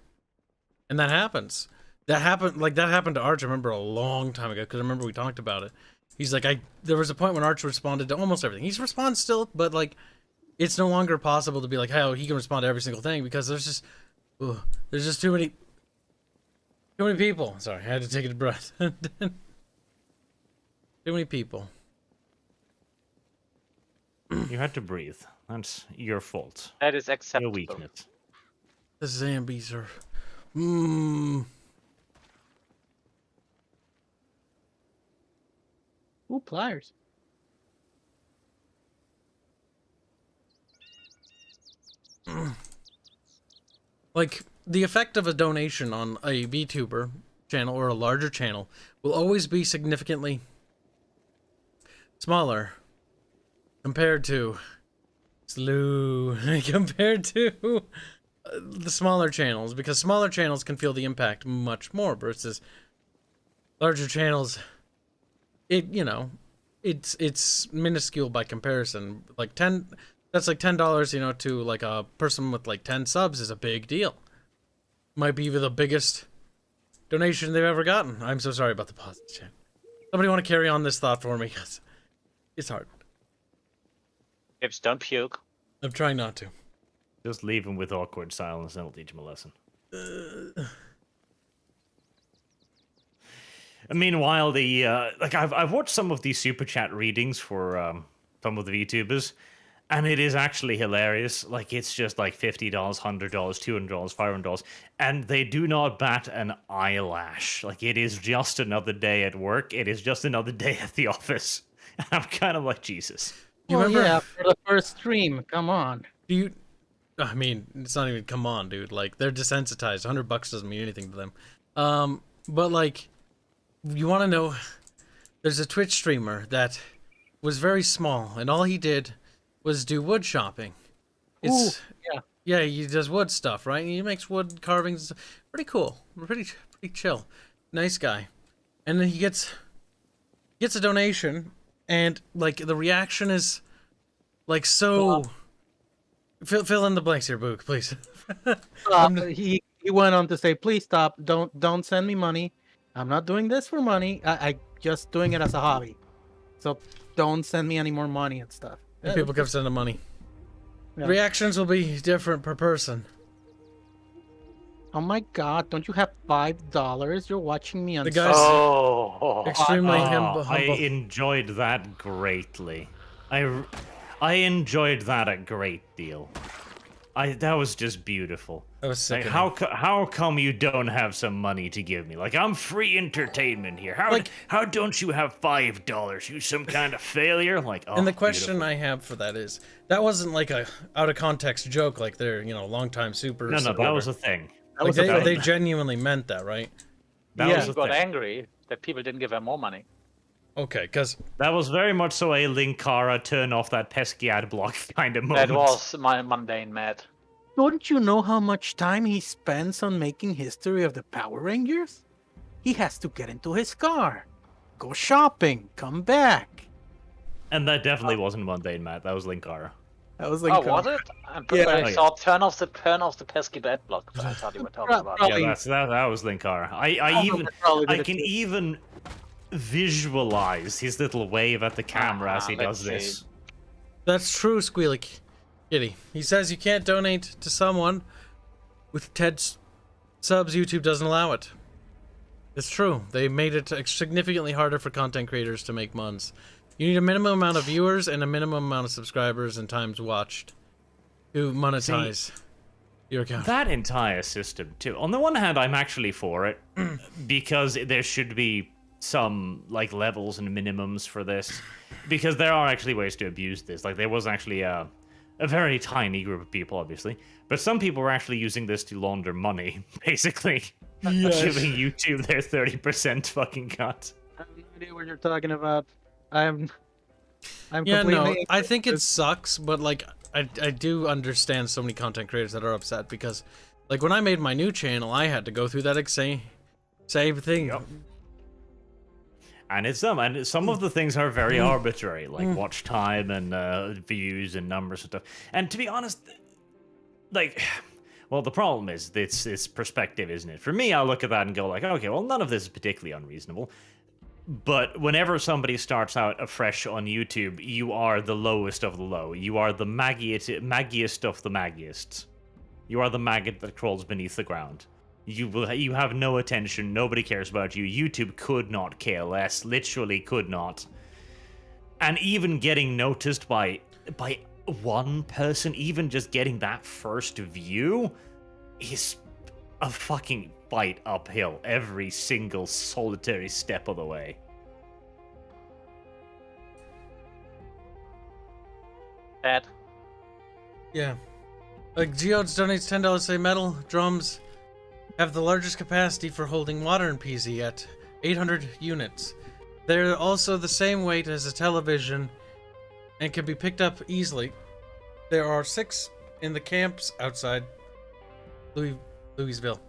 And that happens. That happened to Arch, I remember, a long time ago, because I remember we talked about it. He's like, there was a point when Arch responded to almost everything. He responds still, but, like, it's no longer possible to be like, hey, he can respond to every single thing, because there's just too many people. Sorry, I had to take a breath. Too many people. You had to breathe. That's your fault. That is acceptable. Your weakness. The Zambies are... Ooh, pliers. Like, the effect of a donation on a VTuber channel or a larger channel will always be significantly smaller compared to the smaller channels, because smaller channels can feel the impact much more versus larger channels. It's minuscule by comparison. Like that's like $10, to like a person with like 10 subs is a big deal. Might be even the biggest donation they've ever gotten. I'm so sorry about the pause, chat. Somebody want to carry on this thought for me? Because it's hard. Kibs, don't puke. I'm trying not to. Just leave him with awkward silence and it'll teach him a lesson. Meanwhile, I've watched some of these super chat readings for some of the VTubers, and it is actually hilarious. Like, it's just like $50, $100, $200, $500, and they do not bat an eyelash. Like, it is just another day at work. It is just another day at the office. And I'm kind of like, Jesus. You remember? Yeah, for the first stream. Come on. I mean, it's not even come on, dude. Like, they're desensitized. $100 doesn't mean anything to them. But like, you want to know? There's a Twitch streamer that was very small, and all he did was do wood shopping. It's yeah. yeah, he does wood stuff, right? He makes wood carvings. Pretty cool. Pretty chill. Nice guy. And then he gets a donation, and like the reaction is like so. Fill in the blanks here, Book, please. He went on to say, "Please stop. Don't send me money. I'm not doing this for money. I just doing it as a hobby. So don't send me any more money and stuff." And people kept sending money. Yeah. Reactions will be different per person. Oh my God! Don't you have $5? You're watching me on. The guy's Oh, extremely I humble. enjoyed that greatly. I enjoyed that a great deal. That was just beautiful. That was sick. Like, how come you don't have some money to give me? Like, I'm free entertainment here. How don't you have $5? You some kind of failure? Like, oh, And the question beautiful. I have for that is, that wasn't like a out of context joke, like they're longtime super. No, that was a thing. That was Like a they genuinely meant that, right? That Yeah. was he a got thing. angry that people didn't give him more money. Okay, because That was very much so a Linkara turn off that pesky ad block kind of moment. That was my mundane mad. Don't you know how much time he spends on making history of the Power Rangers? He has to get into his car, go shopping, come back. And that definitely wasn't mundane, Matt. That was Linkara. That was like, Oh, was it? Yeah. I saw turn off the pesky bad block. I thought you were talking about. Probably- Yeah, that was Linkara. I can even visualize his little wave at the camera as he let's does this. see. that's true, Squealy Kitty. He says you can't donate to someone with Ted's subs. YouTube doesn't allow it. It's true. They made it significantly harder for content creators to make muns. You need a minimum amount of viewers and a minimum amount of subscribers and times watched to monetize your account. That entire system, too. On the one hand, I'm actually for it because there should be some like levels and minimums for this, because there are actually ways to abuse this. Like there was actually a very tiny group of people, obviously, but some people were actually using this to launder money, basically, giving YouTube their 30% fucking cut. I have no idea what you're talking about. I'm Yeah, no, completely. I think it sucks, but like I do understand so many content creators that are upset because, like, when I made my new channel, I had to go through that same thing. Yep. And it's them, and some of the things are very arbitrary, like watch time and views and numbers and stuff. And to be honest, like, well, the problem is it's perspective, isn't it? For me, I look at that and go like, okay, well, none of this is particularly unreasonable. But whenever somebody starts out afresh on YouTube, you are the lowest of the low. You are the maggiest of the maggiest. You are the maggot that crawls beneath the ground. You have no attention. Nobody cares about you. YouTube could not care less. Literally could not. And even getting noticed by one person, even just getting that first view, is a fucking fight uphill every single solitary step of the way. Bad. Yeah. Like, Geodes donates $10 to say metal drums have the largest capacity for holding water in PZ at 800 units. They're also the same weight as a television and can be picked up easily. There are 6 in the camps outside Louisville.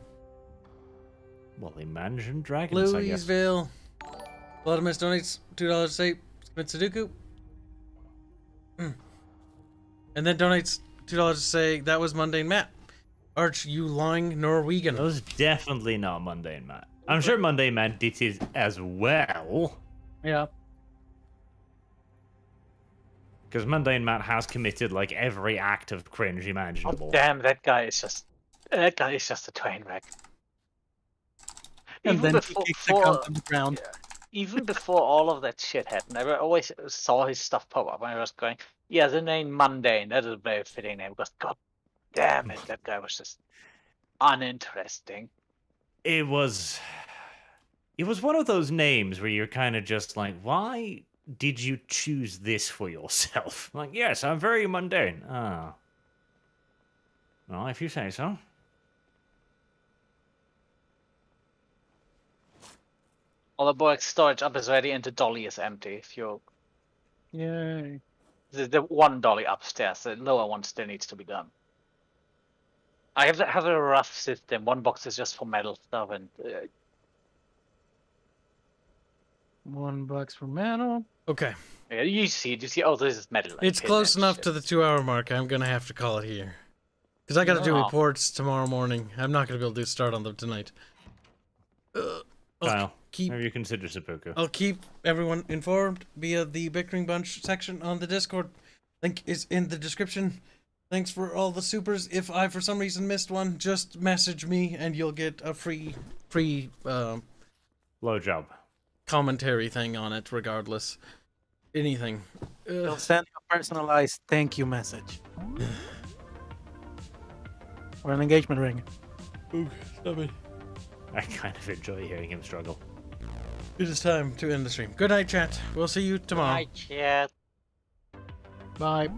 Well, Imagine Dragons, I guess. Louisville. Vladimir donates $2 to say Smith Sudoku. And then donates $2 to say that was Mundane Matt. Arch, you lying Norwegian. That was definitely not Mundane Matt. I'm sure Mundane Matt did it as well. Yeah. Because Mundane Matt has committed like every act of cringe imaginable. Oh, damn, that guy is just a train wreck. And Even then he kicks the cunt on the ground. even before all of that shit happened, I always saw his stuff pop up, and I was going, "Yeah, the name Mundane. That is a very fitting name." Because God damn it, that guy was just uninteresting. It was one of those names where you're kind of just like, why did you choose this for yourself? Like, yes, I'm very mundane. Ah. Well, if you say so. All the box storage up is ready, and the dolly is empty. If you Yay. The one dolly upstairs. The lower one still needs to be done. I have a rough system. One box is just for metal stuff, and $1 for metal. Okay. yeah, you see it. You see, oh, this is metal. It's Okay, close that's enough shit. to the 2-hour mark. I'm gonna have to call it here. Because I gotta do Oh. reports tomorrow morning. I'm not gonna be able to start on them tonight. Kyle, keep- have you considered seppuku? I'll keep everyone informed via the Bickering Bunch section on the Discord. Link is in the description. Thanks for all the supers. If I for some reason missed one, just message me and you'll get a free Low job. commentary thing on it regardless. Anything. They'll send you a personalized thank you message. Or an engagement ring. Ooh, stop it. I kind of enjoy hearing him struggle. It is time to end the stream. Good night, chat. We'll see you tomorrow. Hi, chat. Bye.